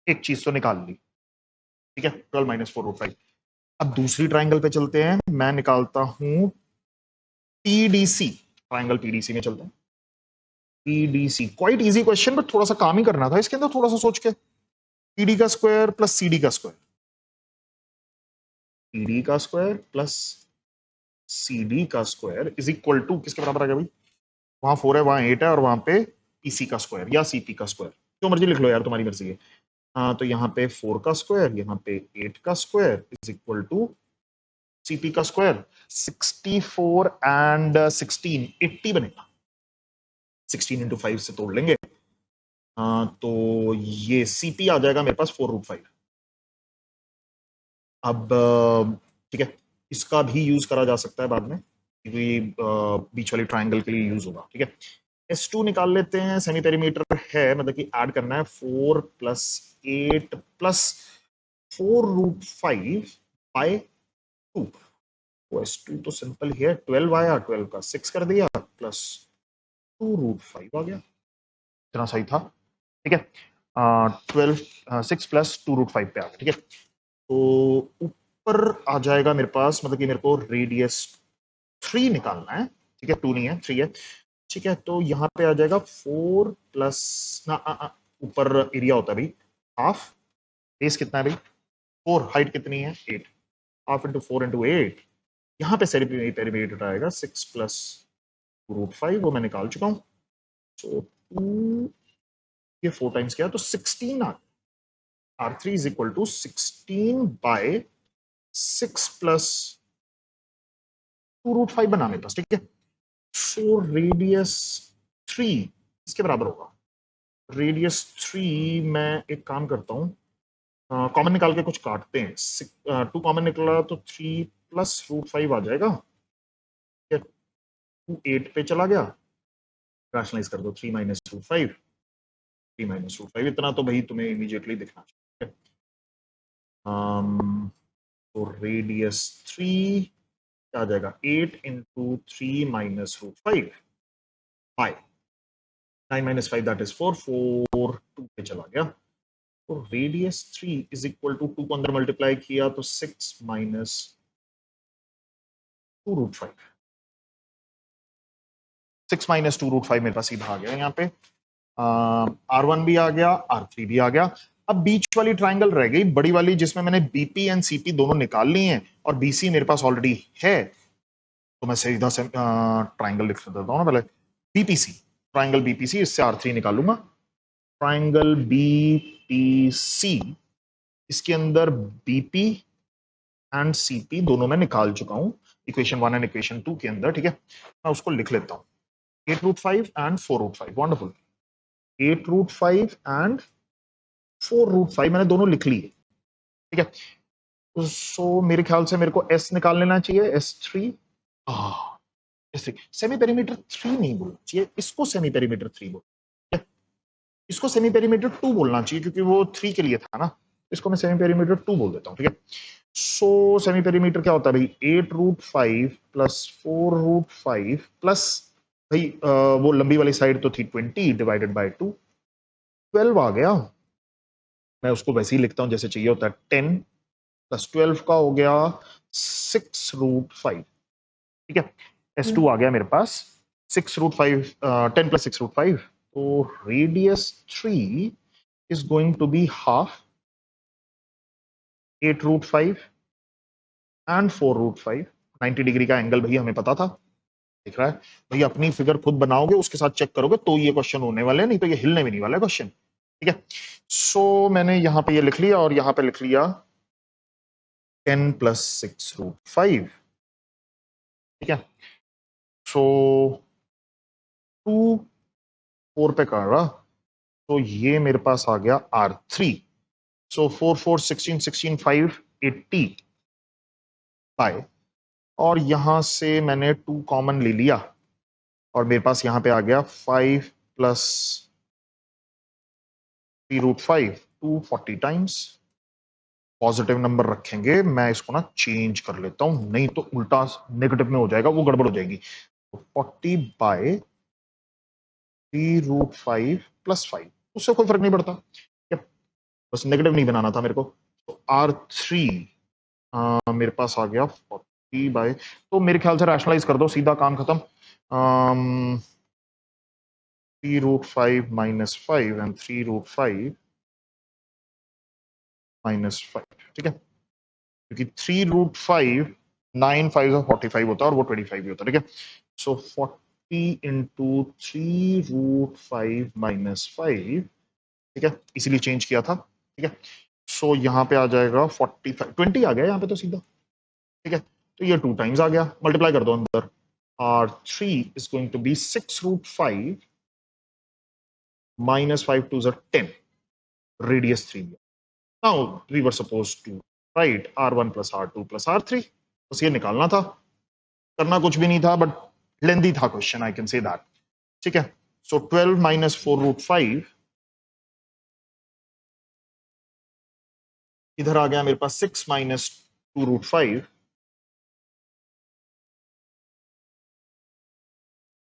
एक चीज तो निकाल ली। ठीक है, 12 माइनस 4 रूट 5। अब दूसरी ट्राइंगल पे चलते हैं, मैं निकालता हूं पीडीसी, ट्राइंगल पीडीसी में चलते हैं। PDC quite easy question, but थोड़ा सा काम ही करना था इसके अंदर, थोड़ा सा सोच के। पीडी का स्क्वायर प्लस सीडी का स्क्वायर, पीडी का स्क्वायर प्लस सीडी का स्क्वायर इज इक्वल टू किसके बराबर आ गया भाई, वहां 4 है, वहां 8 है, और वहां पे पीसी का स्क्वायर या सीपी का स्क्वायर, जो मर्जी लिख लो यार, तुम्हारी मर्जी है। हाँ, तो यहाँ पे 4 का स्क्वायर, यहाँ पे 8 का square is equal to CP का स्क्वायर। 64 एंड 16 80 बनेगा, 16 इंटू 5 से तोड़ लेंगे। तो ये सीपी आ जाएगा मेरे पास 4 रूट 5। अब ठीक है, इसका भी यूज करा जा सकता है बाद में, क्योंकि बीच वाली ट्राइंगल के लिए यूज होगा। ठीक है, S2 निकाल लेते हैं, सेमी पेरीमीटर है, मतलब कि ऐड करना है 4 प्लस 8 प्लस 4 रूट 5 बाय 2। तो S2 तो सिंपल ही है, 12 आया, 12 का 6 कर दिया, प्लस 2 रूट 5 आ गया। इतना सही था। ठीक है, 12 6 प्लस 2 रूट 5 पे आ गया। ठीक है, तो ऊपर आ जाएगा मेरे पास, मतलब कि मेरे को रेडियस 3 निकालना है। ठीक है, 2 नहीं है, 3 है। ठीक है, तो यहाँ पे आ जाएगा 4 प्लस ना, ऊपर एरिया होता है भाई हाफ, बेस कितना है भाई 4, हाइट कितनी है 8, हाफ इंटू 4 इंटू 8। यहाँ पे पेरीमीटर आएगा 6 प्लस रूट 5, वो मैं निकाल चुका हूँ। सो 2, ये 4 टाइम्स किया तो 16 आ, R3 is equal to 16 by 6 plus 2 root 5 बना मेरे पास। ठीक है, सो रेडियस 3 इसके बराबर होगा। रेडियस 3, मैं एक काम करता हूँ, कॉमन निकाल के कुछ काटते हैं। 2 कॉमन निकला तो 3 प्लस रूट 5 आ जाएगा। 2 8 पे चला गया, रैशनलाइज कर दो, 3 माइनस रूट 5, 3 माइनस रूट 5, इतना तो भाई तुम्हें इमीडिएटली दिखना चाहिए। तो रेडियस 3 क्या आ जाएगा, 8 into 3 minus root 5 by 9 minus 5 that is 4, 4 2 पे चला गया। तो रेडियस 3 इज इक्वल टू 2 को अंदर मल्टीप्लाई किया तो 6 माइनस 2 रूट 5, 6 माइनस 2 रूट 5 मेरे पास सीधा आ गया यहाँ पे। R1 भी आ गया, R3 भी आ गया। अब बीच वाली ट्राइंगल रह गई बड़ी वाली, जिसमें मैंने बीपी एंड सीपी दोनों निकाल ली हैं, और बीसी मेरे पास ऑलरेडी है। तो मैं सीधा से ट्राइंगल लिख देता हूँ ना पहले, बीपीसी, ट्राइंगल बीपीसी, इससे R3 निकालूंगा। ट्राइंगल बीपीसी, इसके अंदर बीपी एंड सीपी दोनों मैं निकाल चुका हूं, इक्वेशन 1 एंड इक्वेशन 2 के अंदर। ठीक है, मैं उसको लिख लेता हूं, 8 root 5 and 4 root 5, wonderful. 8 root 5 and 4 root 5 मैंने दोनों लिख लिए। ठीक है, सो मेरे ख्याल से मेरे को एस निकाल लेना चाहिए, S3। S3 सेमी पेरीमीटर 3 नहीं बोलना चाहिए, इसको सेमी पेरीमीटर 3 बोल, इसको सेमी पेरीमीटर 2 बोलना चाहिए, क्योंकि वो 3 के लिए था ना, इसको मैं सेमी पेरीमीटर 2 बोल देता हूँ। ठीक है, सो सेमी पेरीमीटर क्या होता है भाई, 8√5 प्लस 4√5 प्लस भाई वो लंबी वाली साइड तो थी 20 डिवाइडेड बाय 2, 12 आ गया। मैं उसको वैसे ही लिखता हूं जैसे चाहिए होता है, 10 प्लस 12 का हो गया 6√5। ठीक है, S2 आ गया मेरे पास 6√5, 10 प्लस 6√5, तो radius 3 is going to be half 8√5 and 4√5। 90 degree का एंगल भैया हमें पता था, दिख रहा है भैया। अपनी फिगर खुद बनाओगे, उसके साथ चेक करोगे तो ये क्वेश्चन होने वाले हैं, नहीं तो ये हिलने भी नहीं वाला है क्वेश्चन। ठीक है, सो मैंने यहां पे ये लिख लिया और यहां पे लिख लिया 10 प्लस 6√5। ठीक है, सो 2 4 पे कर रहा, तो ये मेरे पास आ गया R3। सो 4 4 16 16 5 80 बाय, और यहां से मैंने 2 कॉमन ले लिया और मेरे पास यहां पे आ गया 5 प्लस 3√5, 240 टाइम्स। पॉजिटिव नंबर रखेंगे, मैं इसको ना चेंज कर लेता हूं, नहीं तो उल्टा नेगेटिव में हो जाएगा, वो गड़बड़ हो जाएगी। तो 40 बाय 3√5 प्लस 5, उससे कोई फर्क नहीं पड़ता, बस नेगेटिव नहीं बनाना था मेरे को। तो R3 मेरे पास आ गया 40 बाय, तो मेरे ख्याल से रैशनलाइज कर दो, सीधा काम खत्म। 3√5 माइनस 5 एंड 3√5 माइनस 5। ठीक है, क्योंकि 3√5 9 5 45 होता है और वो 25 भी होता है। ठीक है, सो 40 इंटू 3√5 माइनस 5। ठीक है, इसीलिए चेंज किया था। ठीक है, सो यहाँ पे आ जाएगा 45, 20 आ गया यहाँ पे तो सीधा। ठीक है, तो ये 2 टाइम्स आ गया, मल्टीप्लाई कर दो अंदर। R3 is going to be 6√5 minus 5 2s are 10, radius 3। Now we were supposed to write R1 plus R2 plus R3, बस ये निकालना था, करना कुछ भी नहीं था, बट लेंदी था question, I can say that. ठीक है, सो 12 माइनस 4√5, इधर आ गया मेरे पास 6 माइनस 2√5।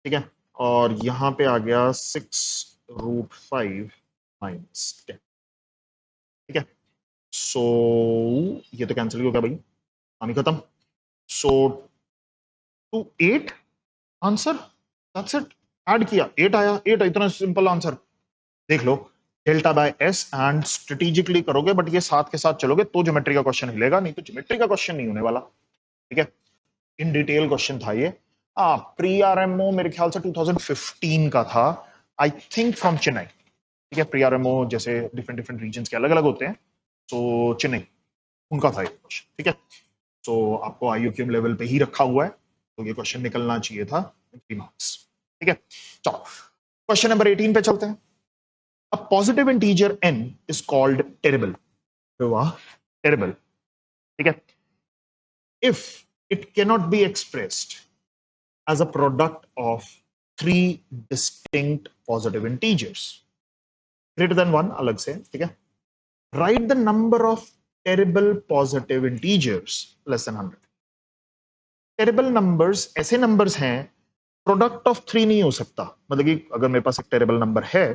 ठीक है, और यहां पे आ गया 6√5 माइनस 10। ठीक है, सो ये तो कैंसिल हो गया भाई, काम ही खत्म। So 2 8 answer, that's it. Add किया 8 आया, 8, इतना सिंपल आंसर। देख लो, delta by S and strategically करोगे, बट ये साथ के साथ चलोगे तो ज्योमेट्री का क्वेश्चन हिलेगा, नहीं तो ज्योमेट्री का क्वेश्चन नहीं होने वाला। ठीक है, इन डिटेल क्वेश्चन था ये। प्री आरएमओ मेरे ख्याल से 2015 का था, आई थिंक फ्रॉम चेन्नई। ठीक है, प्री आरएमओ जैसे डिफरेंट डिफरेंट रीजन के अलग अलग होते हैं, तो चेन्नई उनका था ये क्वेश्चन। ठीक है, तो आपको आईयूक्यूएम लेवल पे ही रखा हुआ है, तो ये क्वेश्चन निकलना चाहिए था 3 मार्क्स। ठीक है, चलो क्वेश्चन नंबर 18 पे चलते हैं। A positive integer n is called terrible। वाह, terrible। ठीक है, if it cannot be expressed as a product of 3 distinct positive integers greater than 1, अलग से। ठीक है, write the number of terrible positive integers less than 100। Terrible numbers ऐसे numbers हैं, product of 3 नहीं हो सकता, मतलब कि अगर मेरे पास एक टेरेबल नंबर है,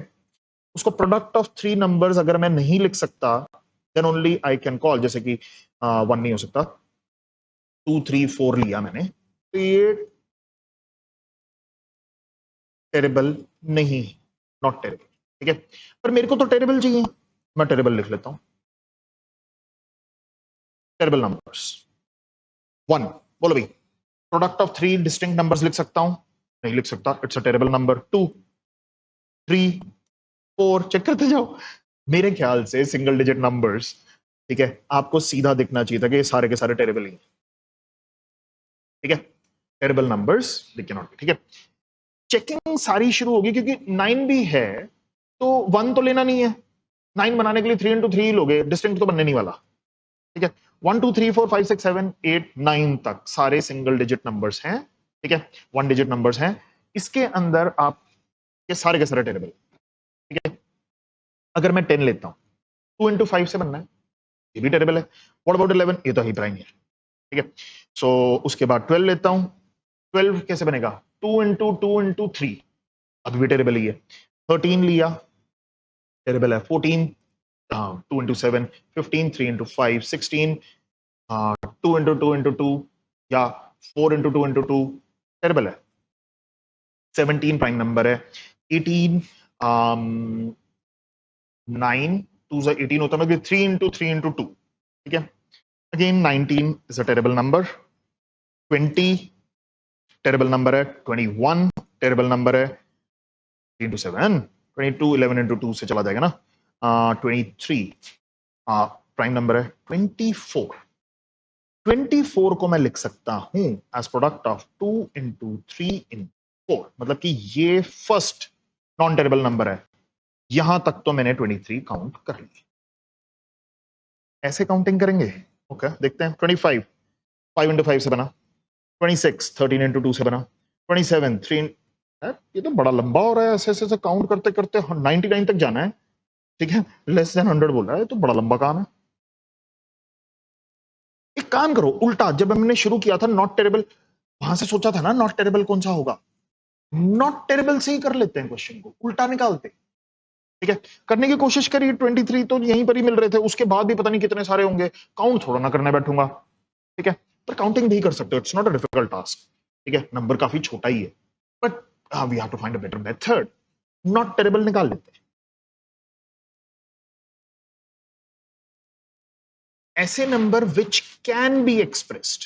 उसको प्रोडक्ट ऑफ 3 नंबर्स अगर मैं नहीं लिख सकता, then only I can call, जैसे कि 1 नहीं हो सकता, 2 3 4 लिया मैंने, तो ये टेरेबल नहीं, नॉट टेरेबल। ठीक है, पर मेरे को तो टेरेबल चाहिए, मैं टेरेबल लिख लेता हूं। टेरेबल नंबर्स 1, बोलो भाई, प्रोडक्ट ऑफ 3 डिस्टिंक्ट नंबर्स लिख सकता हूं? नहीं लिख सकता, it's a terrible number. 2 3 4 check करते जाओ। मेरे ख्याल से सिंगल डिजिट नंबर्स, ठीक है, आपको सीधा दिखना चाहिए था कि ये सारे के सारे टेरेबल ही। ठीक है, terrible numbers they can not B. ठीक है, चेकिंग सारी शुरू होगी, क्योंकि 9 भी है तो 1 तो लेना नहीं है, 9 बनाने के लिए 3 into 3 लोगे, डिस्टिंक्ट तो बनने नहीं वाला। ठीक है, 1 2 3 4 5 6 7 8 9 तक सारे सिंगल डिजिट नंबर्स हैं। ठीक है, 1 डिजिट नंबर्स हैं, इसके अंदर आप ये सारे के सारे टेरेबल। ठीक है, अगर मैं 10 लेता हूं, 2 into 5 से बनना है, ये भी टेरेबल है। What about 11? ये तो ही प्राइम है, ठीक है। सो उसके बाद 12 लेता हूं। 12 कैसे बनेगा? 2 इंटू 2 इंटू 3, अभी भी टेरेबल ही है। 13 लिया, टेरेबल है। 14, 2 इंटू 7, 15, 3 इंटू 5, 16, 2 इंटू 2 इंटू 2 या 4 इंटू 2 इंटू 2, टेरेबल है। 17 प्राइम नंबर है। 18, 9, 2 से 18 होता है, 3 इंटू 3 इंटू 2, ठीक है। Again 19 is a terrible number. 20 terrible number है। 21 टेरेबल नंबर है। 3 इंटू 7, 22, 11 इंटू 2 से चला जाएगा ना। 23 प्राइम नंबर है। 24 को मैं लिख सकता हूं as product of 2 into 3 into 4, मतलब कि ये फर्स्ट नॉन टेरेबल नंबर है। यहां तक तो मैंने 23 काउंट कर लिया। ऐसे काउंटिंग करेंगे, ओके देखते हैं। 25 5 इंटू 5 से बना। 26 13 इंटू 2 से बना। 27 3, ये तो बड़ा लंबा हो रहा है, ऐसे ऐसे काउंट करते करते 99 तक जाना है, ठीक है। लेस देन 100 बोल रहा है, तो बड़ा लंबा काम है। एक काम करो उल्टा, जब हमने शुरू किया था नॉट टेरेबल, वहां से सोचा था ना नॉट टेरेबल कौन सा होगा, नॉट टेरेबल से ही कर लेते हैं, क्वेश्चन को उल्टा निकालते, ठीक है। करने की कोशिश करिए। 23 तो यहीं पर ही मिल रहे थे, उसके बाद भी पता नहीं कितने सारे होंगे, काउंट थोड़ा ना करने बैठूंगा, ठीक है। पर काउंटिंग भी कर सकते हो, it's not a difficult task, ठीक है। नंबर काफी छोटा ही है, but we have to find a better method. Not terrible निकाल लेते हैं। ऐसे number which can be expressed,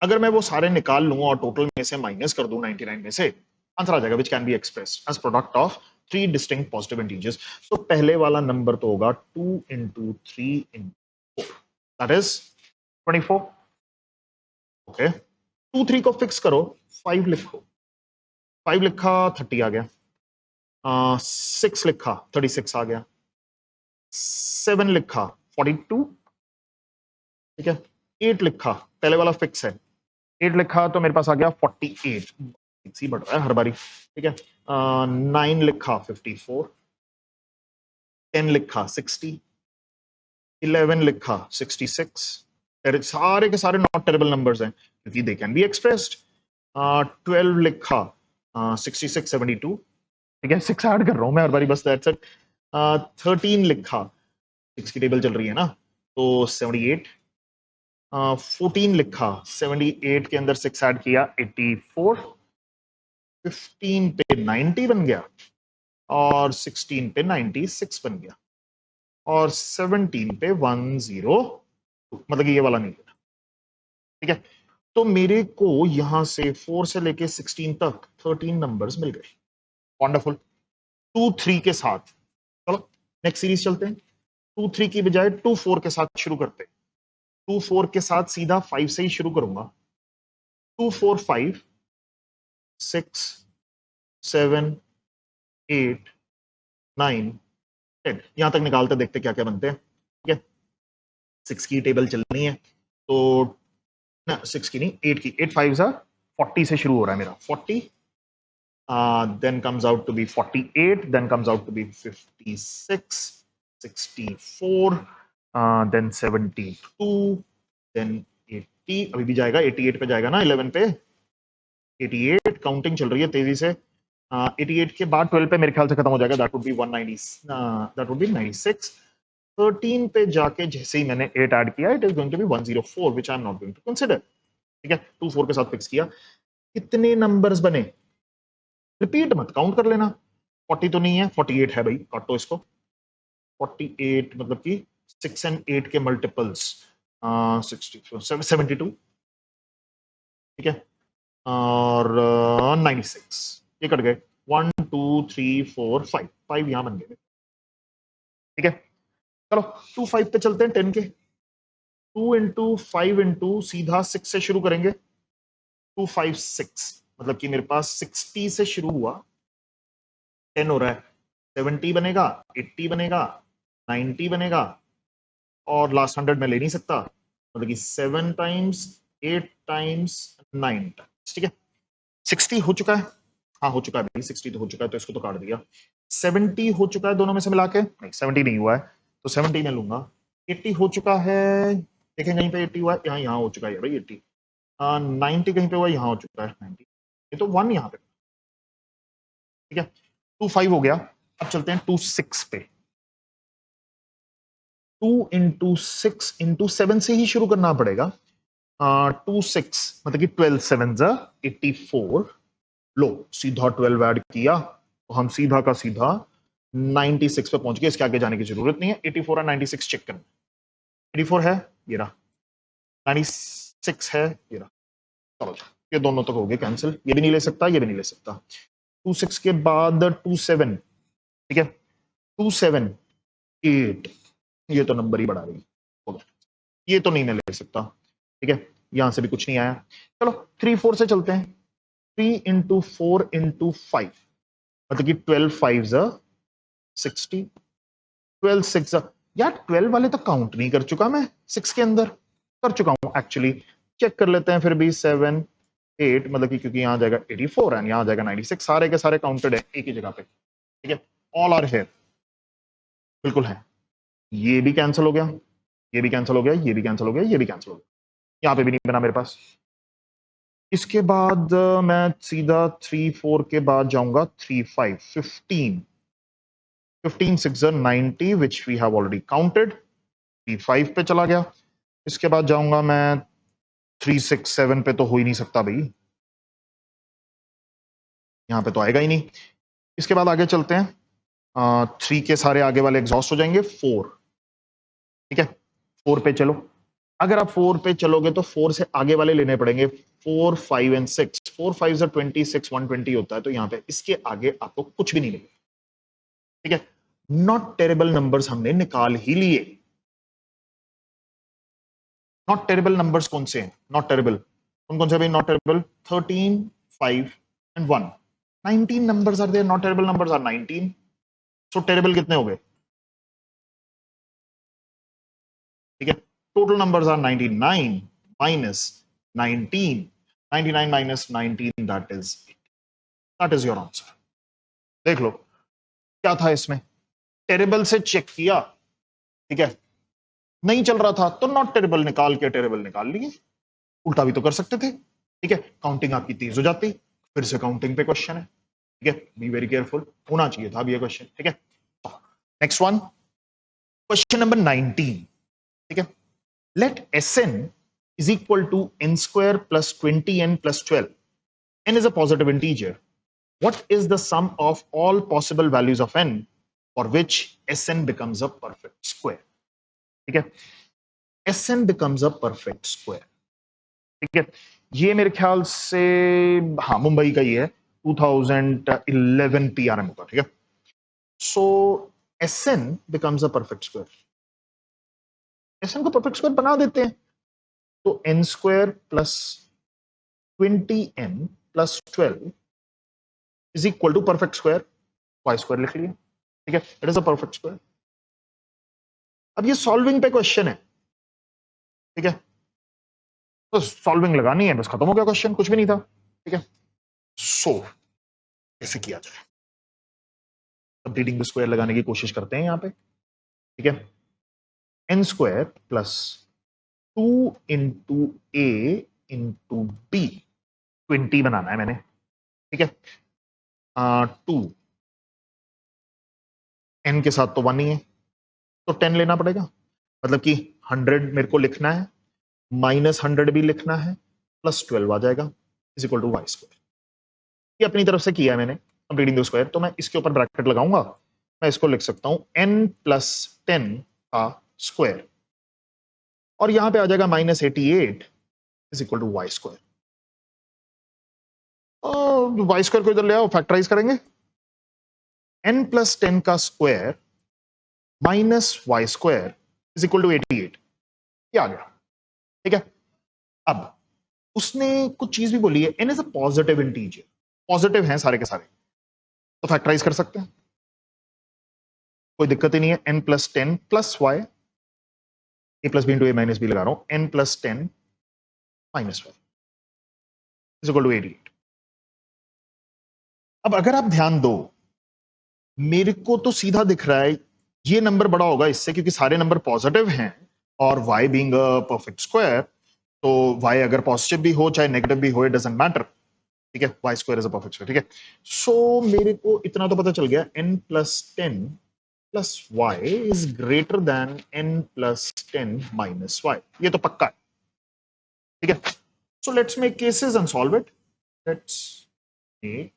अगर मैं वो सारे निकाल लूं और टोटल में से माइनस कर दूं 99 में से, आंसर आ जाएगा which can be expressed as product of 3 distinct positive integers. तो पहले वाला नंबर तो होगा 2 into 3 into 4, that is 24, okay. 2 3 को फिक्स करो, 5 लिखो, 5 लिखा 30 आ गया। 6 लिखा 36 आ गया। 7 लिखा 42, ठीक है। 8 लिखा, पहले वाला फिक्स है, 8 लिखा तो मेरे पास आ गया 48, सी बढ़ रहा है हर बारी, ठीक है। 9 लिखा 54, 10 लिखा 60, 11 लिखा 66। सारे के सारे नॉट टेरेबल नंबर्स हैं क्योंकि दे कैन बी एक्सप्रेस्ड। 12 लिखा 66 72, ठीक है। 6 ऐड कर रहा हूं मैं हर बारी, बस दैट्स इट। 13 लिखा, 6 की टेबल चल रही है ना, तो 78। 14 लिखा, 78 के अंदर 6 ऐड किया 84। 15 पे 90 बन गया, और 16 पे 96 बन गया, और 17 पे 102, मतलब कि ये वाला नहीं है, ठीक है। तो मेरे को यहां से 4 से लेके 16 तक 13 नंबर्स मिल गए। वंडरफुल। 2 3 के साथ, चलो नेक्स्ट सीरीज चलते हैं। 2 3 की बजाय 2 4 के साथ शुरू करते हैं। 2 4 के साथ सीधा 5 से ही शुरू करूंगा। 2 4 5 6 7 8 9 10, यहां तक निकालते देखते क्या क्या बनते हैं, ठीक है। 6 की टेबल चलनी है, तो ना 6 की नहीं, 8 की। 8 5 40 से शुरू हो रहा है मेरा, 40, then comes out to be 48, then comes out to be 56, 64, then 72, then 80, अभी भी जाएगा 88 पे जाएगा ना, 11 पे 88, काउंटिंग चल रही है तेजी से। 88 के बाद 12 पे मेरे ख्याल से खत्म हो जाएगा, that would be 190, that would be 96। 13 पे जाके जैसे ही मैंने 8 ऐड किया, it is going to be 104, which I am not going to consider, ठीक है। 2 4 के साथ फिक्स किया। कितने नंबर्स बने, रिपीट मत काउंट कर लेना। 40 तो नहीं है, 48 है भाई, काटो इसको। 48 मतलब कि 6 एंड 8 के मल्टीपल्स, 72, ठीक है, और 96, ये कट गए। 1 2 3 4 5, 5 यहां बन गए, ठीक है। चलो 2 5 पे चलते हैं, 10 के। 2 इंटू 5 इंटू सीधा 6 से शुरू करेंगे। 2 5 6, मतलब कि मेरे पास 60 से शुरू हुआ, 10 हो रहा है, 70 बनेगा, 80 बनेगा, 90 बनेगा, और लास्ट 100 में ले नहीं सकता, मतलब कि 7 टाइम्स 8 टाइम्स 9 टाइम्स, ठीक है। 60 हो चुका है, हाँ हो चुका है भाई, 60 तो हो चुका है, तो इसको तो काट दिया। 70 हो चुका है दोनों में से मिला के, नहीं 70 नहीं हुआ है, तो 70 में लूंगा। 80 हो चुका है, देखें कहीं पे 80 हुआ है, यहाँ यहाँ हो चुका है भाई 80। 90 कहीं पे हुआ, यहाँ हो चुका है 90, ये तो 1 यहाँ पे, ठीक है। 25 हो गया। अब चलते हैं 26 पे। 2 इंटू 6 इंटू 7 से ही शुरू करना पड़ेगा। 26 मतलब कि 12 7 84। लो सीधा 12 ऐड किया तो हम सीधा का सीधा 96 पे पहुंच गए, इसके आगे जाने की जरूरत नहीं है। 84 और 96 चेक करना। 84 है, ये रहा। 96 है, ये रहा। चलो ये दोनों तक हो गए कैंसिल, ये भी नहीं ले सकता, ये भी नहीं ले सकता। 26 के बाद 27, ठीक है। 278, ये तो नंबर ही बढ़ा रही है, ये तो नहीं मैं ले सकता, ठीक है। यहां से भी कुछ नहीं आया। चलो 3 4 से चलते हैं। 3 इंटू 4 इंटू 5 मतलब कि 12 5 60। 12 6 यार 12 वाले तक काउंट नहीं कर चुका मैं, 6 के अंदर कर चुका हूं एक्चुअली। चेक कर लेते हैं फिर भी। 7 8 मतलब कि क्योंकि यहां जाएगा 84 एंड यहां जाएगा 96, सारे के सारे काउंटेड है एक ही जगह पे, ठीक है। ऑल आर हियर, बिल्कुल है। ये भी कैंसिल हो गया, ये भी कैंसिल हो गया, ये भी कैंसिल हो गया, ये भी कैंसिल हो गया, यहां पे भी नहीं बना मेरे पास। इसके बाद मैं सीधा 3 4 के बाद जाऊंगा 3 5 15। 15 6 90 which we have already counted. 3 5 पे चला गया। इसके बाद जाऊंगा मैं 3 6 7 पे, तो हो ही नहीं सकता भाई, यहां पे तो आएगा ही नहीं। इसके बाद आगे चलते हैं। 3 के सारे आगे वाले एग्जॉस्ट हो जाएंगे। 4, ठीक है। 4 पे चलो। अगर आप 4 पे चलोगे तो 4 से आगे वाले लेने पड़ेंगे। 4 5 एंड 6। 4 5 26 120 होता है, तो यहां पे इसके आगे आपको कुछ भी नहीं मिलेगा, ठीक है। नॉट टेरेबल नंबर्स हमने निकाल ही लिए। नॉट टेरेबल नंबर्स कौन से हैं? नॉट टेरेबल कौन कौन से भाई? Not terrible 13 5 and 1। 19 numbers are there, not terrible numbers are 19। So terrible कितने हो गए? ठीक है। Total numbers are 99 minus 19। 99 minus 19 that is your answer. देख लो क्या था इसमें। टेरेबल से चेक किया, ठीक है। नहीं चल रहा था तो नॉट टेरेबल निकाल के टेरेबल निकाल लिए। उल्टा भी तो कर सकते थे, ठीक है। काउंटिंग आपकी तेज हो जाती। फिर से काउंटिंग पे क्वेश्चन है, ठीक है। बी वेरी केयरफुल, होना चाहिए था अभी ये क्वेश्चन, ठीक है। नेक्स्ट वन, क्वेश्चन नंबर 19, ठीक है। Let Sn is equal to n square plus 20n plus 12. N is a positive integer. What is the sum of all possible values of n for which Sn becomes a perfect square? ठीक है। Sn becomes a perfect square, ठीक है। ये मेरे ख्याल से हाँ मुंबई का ही है, 2011 PRM होगा, ठीक है। So Sn becomes a perfect square. Sn को परफेक्ट स्क्वायर बना देते हैं, तो n square plus 20n plus 12 is equal to perfect square, y square लिख लिया, ठीक है। It is a perfect square. अब ये सॉल्विंग पे क्वेश्चन है, ठीक है। तो सॉल्विंग लगानी है, बस खत्म हो गया क्वेश्चन, कुछ भी नहीं था, ठीक है। सो कैसे किया जाए? अब रीडिंग द स्क्वायर लगाने की कोशिश करते हैं यहां पे, ठीक है। एन स्क्वायर प्लस 2 इंटू ए इंटू बी, 20 बनाना है मैंने, ठीक है। 2 एन के साथ तो 1 ही है, तो 10 लेना पड़ेगा, मतलब कि 100 मेरे को लिखना है, माइनस 100 भी लिखना है, प्लस 12 आ जाएगा, is equal to y square. ये अपनी तरफ से किया है मैंने। अब रीडिंग द स्क्वायर, तो मैं इसके ऊपर ब्रैकेट लगाऊंगा, मैं इसको लिख सकता हूं n प्लस 10 का स्क्वायर, और यहां पे आ जाएगा -88 is equal to y square. Y square को इधर ले आओ, फैक्टराइज करेंगे। n प्लस 10 का square minus y square is equal to 88, ये आ गया, ठीक है। अब उसने कुछ चीज भी बोली है, n is a positive integer, positive हैं सारे के सारे, तो फैक्टराइज कर सकते हैं, कोई दिक्कत ही नहीं है। n plus 10 plus y, A plus B into A minus B लगा रहा हूं, n plus 10 minus Y is equal to 88। अब अगर आप ध्यान दो मेरे को तो सीधा दिख रहा है ये नंबर बड़ा होगा इससे, क्योंकि सारे नंबर पॉजिटिव हैं और y being a perfect square, तो y अगर पॉजिटिव भी हो चाहे नेगेटिव भी हो, इट डजंट मैटर, ठीक है, y square is a perfect square, ठीक है। सो मेरे को इतना तो पता चल गया, n plus 10 plus y is greater than n plus 10 minus y, ये तो पक्का है, ठीक है। So let's make cases and solve it, let's make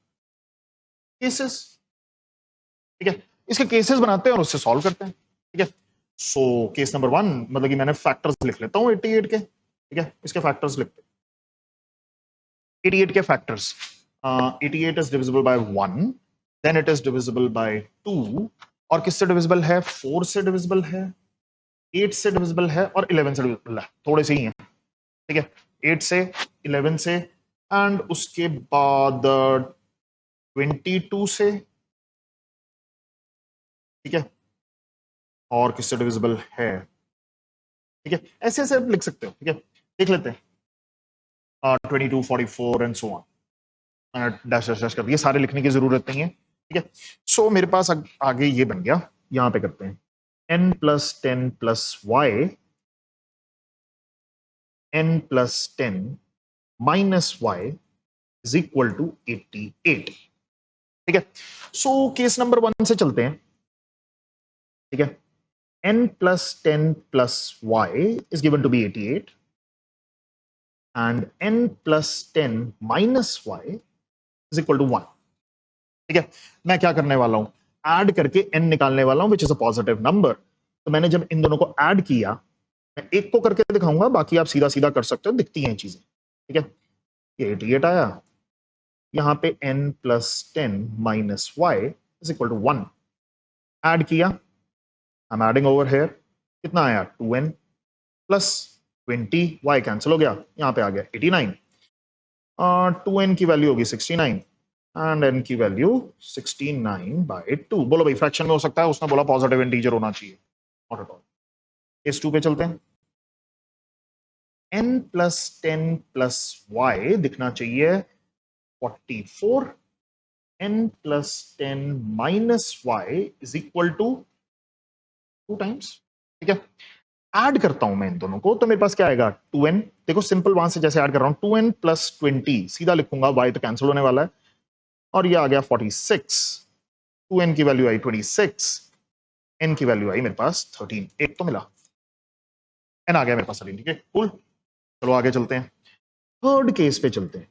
cases, ठीक है। इसके केसेस बनाते हैं और उससे सॉल्व करते हैं, ठीक है। सो केस नंबर 1, मतलब कि मैंने फैक्टर्स लिख लेता हूं 88 के, ठीक है, इसके फैक्टर्स लिखते हैं 88 के factors. 88 is divisible by 1, then it is divisible by 2, और किससे डिविजिबल है, 4 से डिविजिबल है, 8 से डिविजिबल है और 11 से डिविजिबल है, थोड़े से ही हैं, ठीक है, 8 से, 11 से, एंड उसके बाद 22 से, ठीक है, और किससे डिविजिबल है, ठीक है, ऐसे ऐसे आप लिख सकते हो, ठीक है। देख लेते हैं 22, 44 and so on, dash dash dash कर दिए, सारे लिखने की जरूरत नहीं है, ठीक है। सो मेरे पास आगे ये बन गया, यहां पे करते हैं n plus 10 plus y, n plus 10 minus Y is equal to 88, ठीक है। सो केस नंबर 1 से चलते हैं, ठीक है। n plus 10 plus y is given to be 88 and n plus 10 minus Y is equal to 1, ठीक है। मैं क्या करने वाला हूं, ऐड करके n निकालने वाला हूं, which is a positive number. तो मैंने जब इन दोनों को ऐड किया, मैं एक को करके दिखाऊंगा, बाकी आप सीधा सीधा कर सकते हो, दिखती हैं चीजें, ठीक है। ये 88 आया, यहां पे n plus 10 minus Y is equal to 1, add किया, I am adding over here, कितना आया 2n प्लस 20, y कैंसिल हो गया, यहां पे आ गया 89, 2n की वैल्यू होगी 69 एंड n की वैल्यू 69/2। बोलो भाई, फ्रैक्शन में हो सकता है, उसने बोला पॉजिटिव इंटीजर होना चाहिए, नॉट एट ऑल। केस 2 पे चलते हैं, n प्लस 10 प्लस y दिखना चाहिए 44, n plus 10 minus y is equal to 2 times, ठीक है। ऐड करता हूं मैं इन दोनों को, तो मेरे पास क्या आएगा 2n, देखो सिंपल वहां से जैसे ऐड कर रहा हूं, 2n प्लस 20 सीधा लिखूंगा, y तो कैंसिल होने वाला है, और ये आ गया 46, 2n की वैल्यू आई 26, n की वैल्यू आई मेरे पास 13, एक तो मिला, n आ गया मेरे पास 13, ठीक है, कूल। चलो आगे चलते हैं, थर्ड केस पे चलते हैं,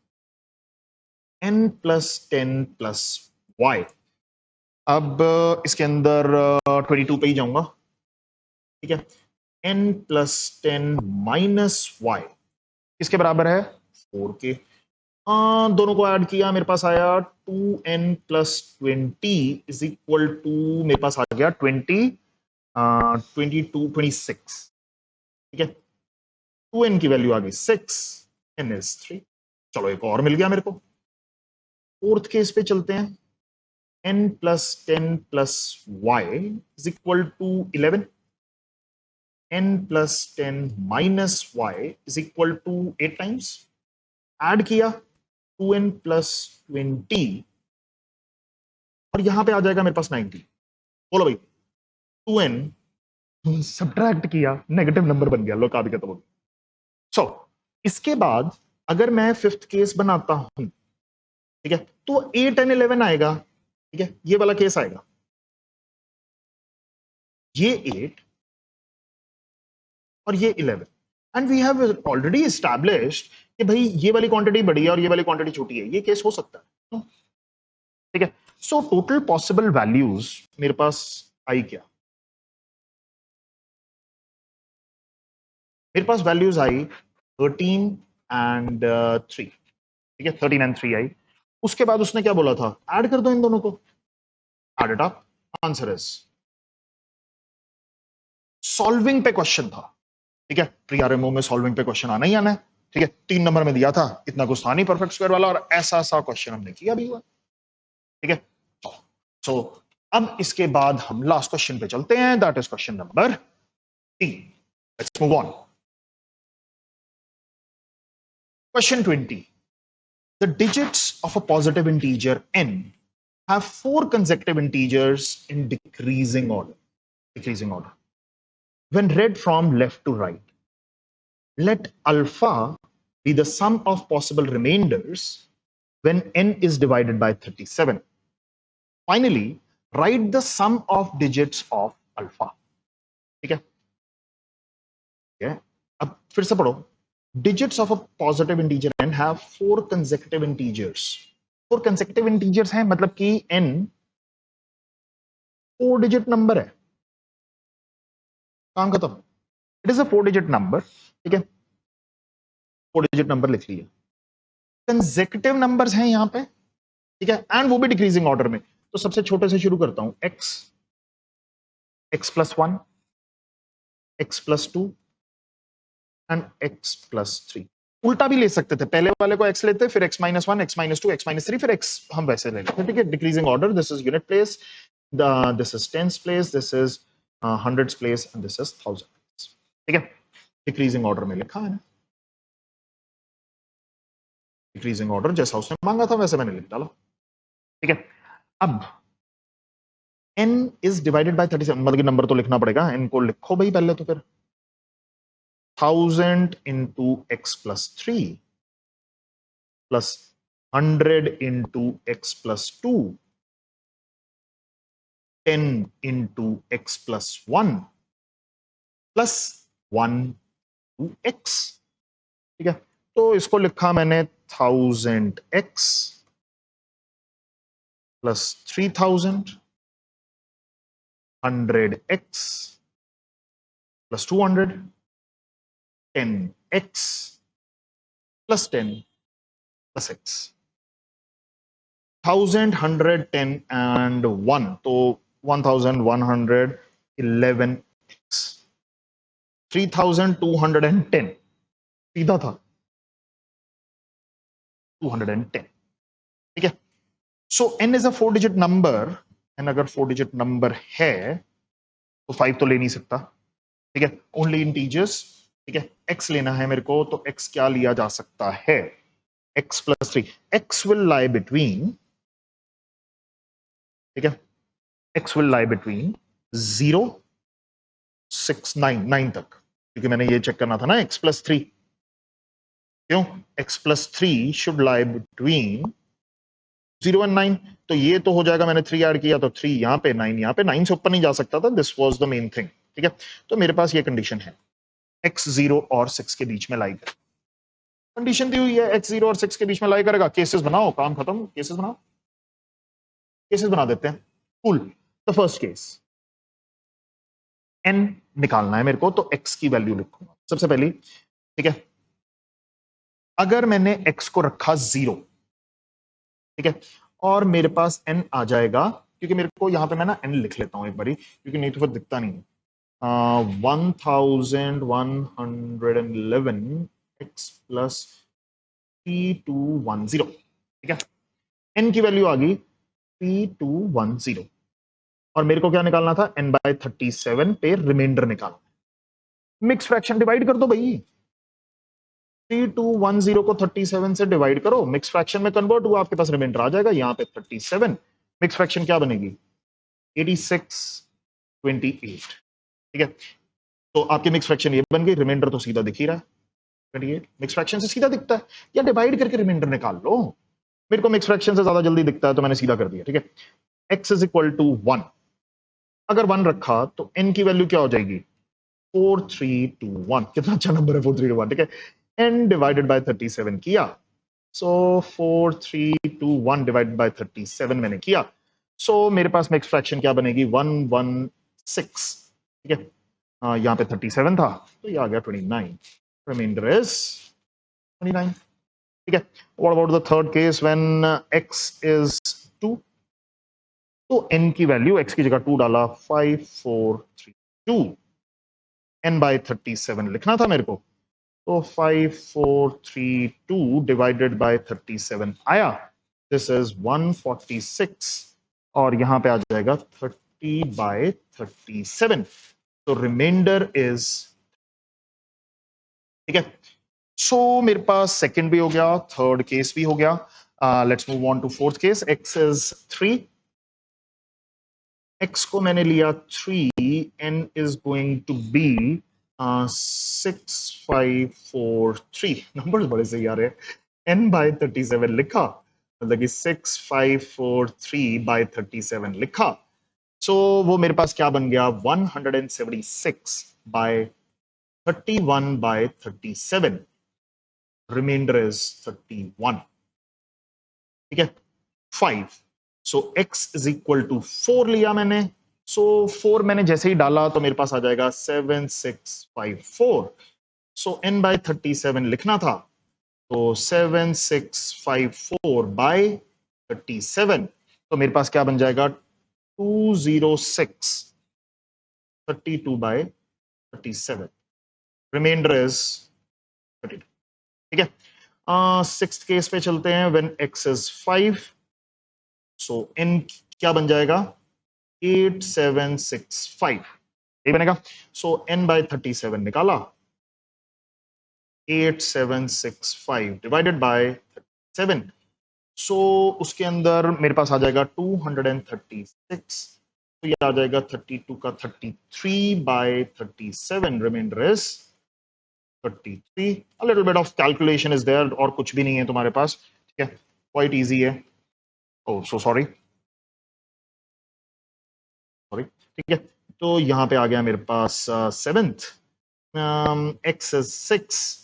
n प्लस 10 प्लस वाई। अब इसके अंदर 22 पे ही जाऊंगा, ठीक है। n प्लस 10 माइनस वाई किसके बराबर है, 4 के। दोनों को ऐड किया, मेरे पास आया 2n plus 20 is equal to, मेरे पास आ गया 20, 22, 26, ठीक है। 2n की वैल्यू आ गई 6, n इज 3। चलो एक और मिल गया मेरे को। फोर्थ केस पे चलते हैं, n plus 10 plus y is equal to 11, n plus 10 minus Y is equal to 8 times, add किया 2n प्लस 20, और यहां पे आ जाएगा मेरे पास 90। बोलो भाई, 2n सब्ट्रैक्ट किया, नेगेटिव नंबर बन गया, लो का भी खत्म हो गया। सो इसके बाद अगर मैं फिफ्थ केस बनाता हूं, ठीक है, तो 8 एंड 11 आएगा, ठीक है, ये वाला केस आएगा, ये 8 और ये 11, and we have already established कि भाई ये वाली क्वांटिटी बड़ी है और ये वाली क्वांटिटी छोटी है, ये केस हो सकता है, ठीक है। सो टोटल पॉसिबल वैल्यूज मेरे पास आई क्या, मेरे पास वैल्यूज आई 13 एंड 3, ठीक है, 13 एंड 3 आई। उसके बाद उसने क्या बोला था, ऐड कर दो इन दोनों को, add it up, answer is, solving पे क्वेश्चन था, ठीक है, प्रीआरएमओ में सॉल्विंग पे क्वेश्चन आना ही आना है, ठीक है। 3 नंबर में दिया था, इतना कुछ था नहीं परफेक्ट स्क्वायर वाला, और ऐसा सा क्वेश्चन हमने किया भी हुआ, ठीक है। सो अब इसके बाद हम लास्ट क्वेश्चन पे चलते हैं, that is question number 3। Let's move on. Question 20, the digits of a positive integer n have four consecutive integers in decreasing order. When read from left to right, let alpha be the sum of possible remainders when n is divided by 37. Finally, write the sum of digits of alpha. ठीक है? अब फिर से पढ़ो. Digits of a positive integer n have four consecutive integers. Four consecutive integers हैं, मतलब कि n 4-digit number है. काम खत्म. It is a 4-digit number. ठीक है? 4-digit number लिख लिया. Consecutive numbers हैं यहां पे. ठीक है? एंड वो भी डिक्रीजिंग ऑर्डर में. तो सबसे छोटे से शुरू करता हूं. x plus 1, x plus 2 and x plus 3. उल्टा भी ले सकते थे. पहले वाले को x लेते, फिर x minus 1, x minus 2, x minus 3, फिर x हम वैसे ले लेते. ठीक है? Decreasing order. This is unit place, this is tens place, this is hundreds place and this is thousand place. ठीक है? डिक्रीजिंग ऑर्डर में लिखा है ना. डिक्रीजिंग ऑर्डर जैसा उसने मांगा था वैसे मैंने लिख डाला. ठीक है? अब n is divided by 37, मतलब कि नंबर तो लिखना पड़ेगा. n को लिखो भाई पहले. तो फिर 1000 into x plus 3 plus 100 into x plus 2, 10 into x plus 1 plus 1 to x. ठीक है? तो इसको लिखा मैंने 1000x plus 3000, 100x plus 200, 10x plus 10 plus x. 1000, 100, 10 and 1. तो 1111x. 3210. सीधा था 210. ठीक है? सो n is a 4-digit number. n अगर 4-digit नंबर है तो 5 तो ले नहीं सकता. ठीक है? Only integers. ठीक है? x लेना है मेरे को, तो x क्या लिया जा सकता है? x plus 3. x will lie between. ठीक है? x will lie between 0, 6, 9 तक, क्योंकि मैंने ये चेक करना था ना. x plus 3. क्यों? x plus 3 should lie between 0 and 9. तो ये तो हो जाएगा. मैंने 3 ऐड किया तो 3 यहां पे, 9 यहां पे. 9 से ऊपर नहीं जा सकता था. This was the main thing. ठीक है? तो मेरे पास ये कंडीशन है. x 0 और 6 के बीच में लाई करेगा. कंडीशन दी हुई है x 0 और 6 के बीच में लाई करेगा. केसेस बनाओ. काम खत्म. केसेस बनाओ. केसेस बना देते हैं. Cool. The first case, n निकालना है मेरे को, तो x की वैल्यू लिखूंगा सबसे पहली. ठीक है? अगर मैंने x को रखा 0, ठीक है, और मेरे पास n आ जाएगा, क्योंकि मेरे को यहां पे मैं ना n लिख लेता हूं एक बारी, क्योंकि नहीं तो फिर दिखता नहीं है. 1111 x प्लस 3210. ठीक है? n की वैल्यू आ गई 3210, और मेरे को क्या निकालना था? n by 37 पे रिमाइंडर निकालना. मिक्स फ्रैक्शन डिवाइड कर दो भाई. 3210 को 37 से डिवाइड करो, मिक्स फ्रैक्शन में कन्वर्ट हुआ, आपके पास रिमाइंडर आ जाएगा. यहां पे 37, मिक्स फ्रैक्शन क्या बनेगी? 8628. ठीक है? तो आपके मिक्स फ्रैक्शन ये बन गई. रिमाइंडर तो सीधा दिख ही रहा है 28. मिक्स फ्रैक्शन से सीधा दिखता है, या डिवाइड करके रिमाइंडर निकाल लो. मेरे को मिक्स फ्रैक्शन से ज्यादा जल्दी दिखता है, तो मैंने सीधा कर दिया. ठीक है? x is equal to 1. अगर 1 रखा तो n की वैल्यू क्या हो जाएगी? 4321. कितना अच्छा नंबर है 4321. ठीक है? n डिवाइडेड बाय 37 किया, सो 4321 डिवाइडेड बाय 37 मैंने किया. सो मेरे पास मिक्स फ्रैक्शन क्या बनेगी? 116. ठीक है? यहाँ पे 37 था, तो ये आ गया 29. Remainder is 29. ठीक है? What about the third case, when x is 2? तो n की वैल्यू, x की जगह 2 डाला, 5432. n by 37 लिखना था मेरे को, तो 5432 डिवाइडेड बाय 37 आया. दिस इज 146, और यहां पे आ जाएगा 30 by 37. तो रिमाइंडर इज. ठीक है? सो मेरे पास सेकंड भी हो गया, थर्ड केस भी हो गया. Let's move on to fourth case. x is 3. x को मैंने लिया 3, n is going to be 6543, numbers बड़े सही आ रहे हैं, n by 37 लिखा, मतलब कि 6543 by 37 लिखा, सो वो मेरे पास क्या बन गया, 176 by 31 by 37, रिमाइंडर इज 31, ठीक है, 5, सो x इज इक्वल टू 4 लिया मैंने, सो 4 मैंने जैसे ही डाला तो मेरे पास आ जाएगा 7654, सो n by 37 लिखना था, तो 7654 by 37, तो मेरे पास क्या बन जाएगा, 206 32 by 37, रिमाइंडर इज 32, ठीक है। सिक्स्थ केस पे चलते हैं, when x is 5, so n क्या बन जाएगा, 8765, ये बनेगा, सो n by 37 निकाला, 8765 डिवाइडेड बाय 7, सो उसके अंदर मेरे पास आ जाएगा 236, तो ये आ जाएगा 32 का 33 by 37, remainder is 33, a little bit of calculation is there, और कुछ भी नहीं है तुम्हारे पास, ठीक है, क्वाइट इजी है, ओह सो सॉरी, ठीक है, तो यहाँ पे आ गया मेरे पास सेवेंथ, x इज 6,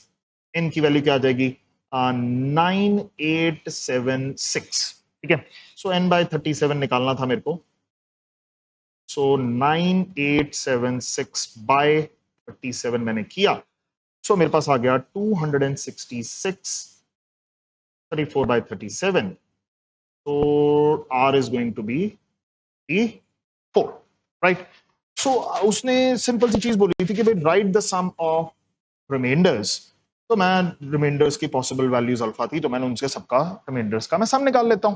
n की वैल्यू क्या आ जाएगी, 9876, ठीक है, सो n by 37 निकालना था मेरे को, सो 9876 by 37 मैंने किया, सो मेरे पास आ गया 266 34 by 37, so r is going to be 4, right, so उसने सिंपल सी चीज बोली थी कि भाई right the sum of remainders, तो मैं रिमाइंडर्स की पॉसिबल वैल्यूज अल्फा थी, तो मैंने उनसे सबका रिमाइंडर्स का मैं सम निकाल लेता हूं,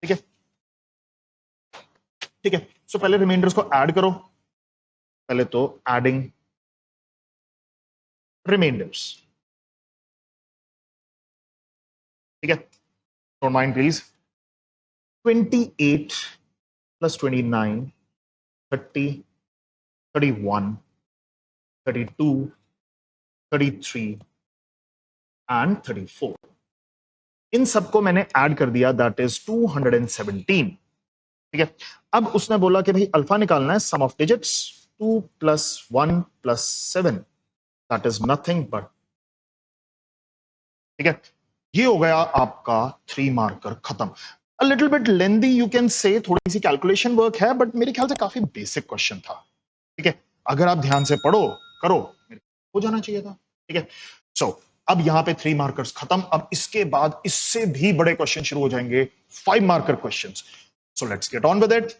ठीक है, ठीक है, सो पहले रिमाइंडर्स को ऐड करो, पहले तो एडिंग रिमाइंडर्स, ठीक है, don't mind please, 28 plus 29, 30, 31, 32, 33 and 34, इन सबको मैंने ऐड कर दिया, दैट इज 217, ठीक है, अब उसने बोला कि भाई अल्फा निकालना है, sum of digits, 2 plus 1 plus 7, that is nothing but, ठीक है, ये हो गया आपका 3 मार्कर खत्म, a little bit lengthy you can say, थोड़ी सी कैलकुलेशन वर्क है, बट मेरे ख्याल से काफी बेसिक क्वेश्चन था, ठीक है, अगर आप ध्यान से पढ़ो करो हो जाना चाहिए था, ठीक है, सो अब यहां पे 3 मार्कर्स खत्म, अब इसके बाद इससे भी बड़े क्वेश्चन शुरू हो जाएंगे, 5 marker questions, so let's get on with it,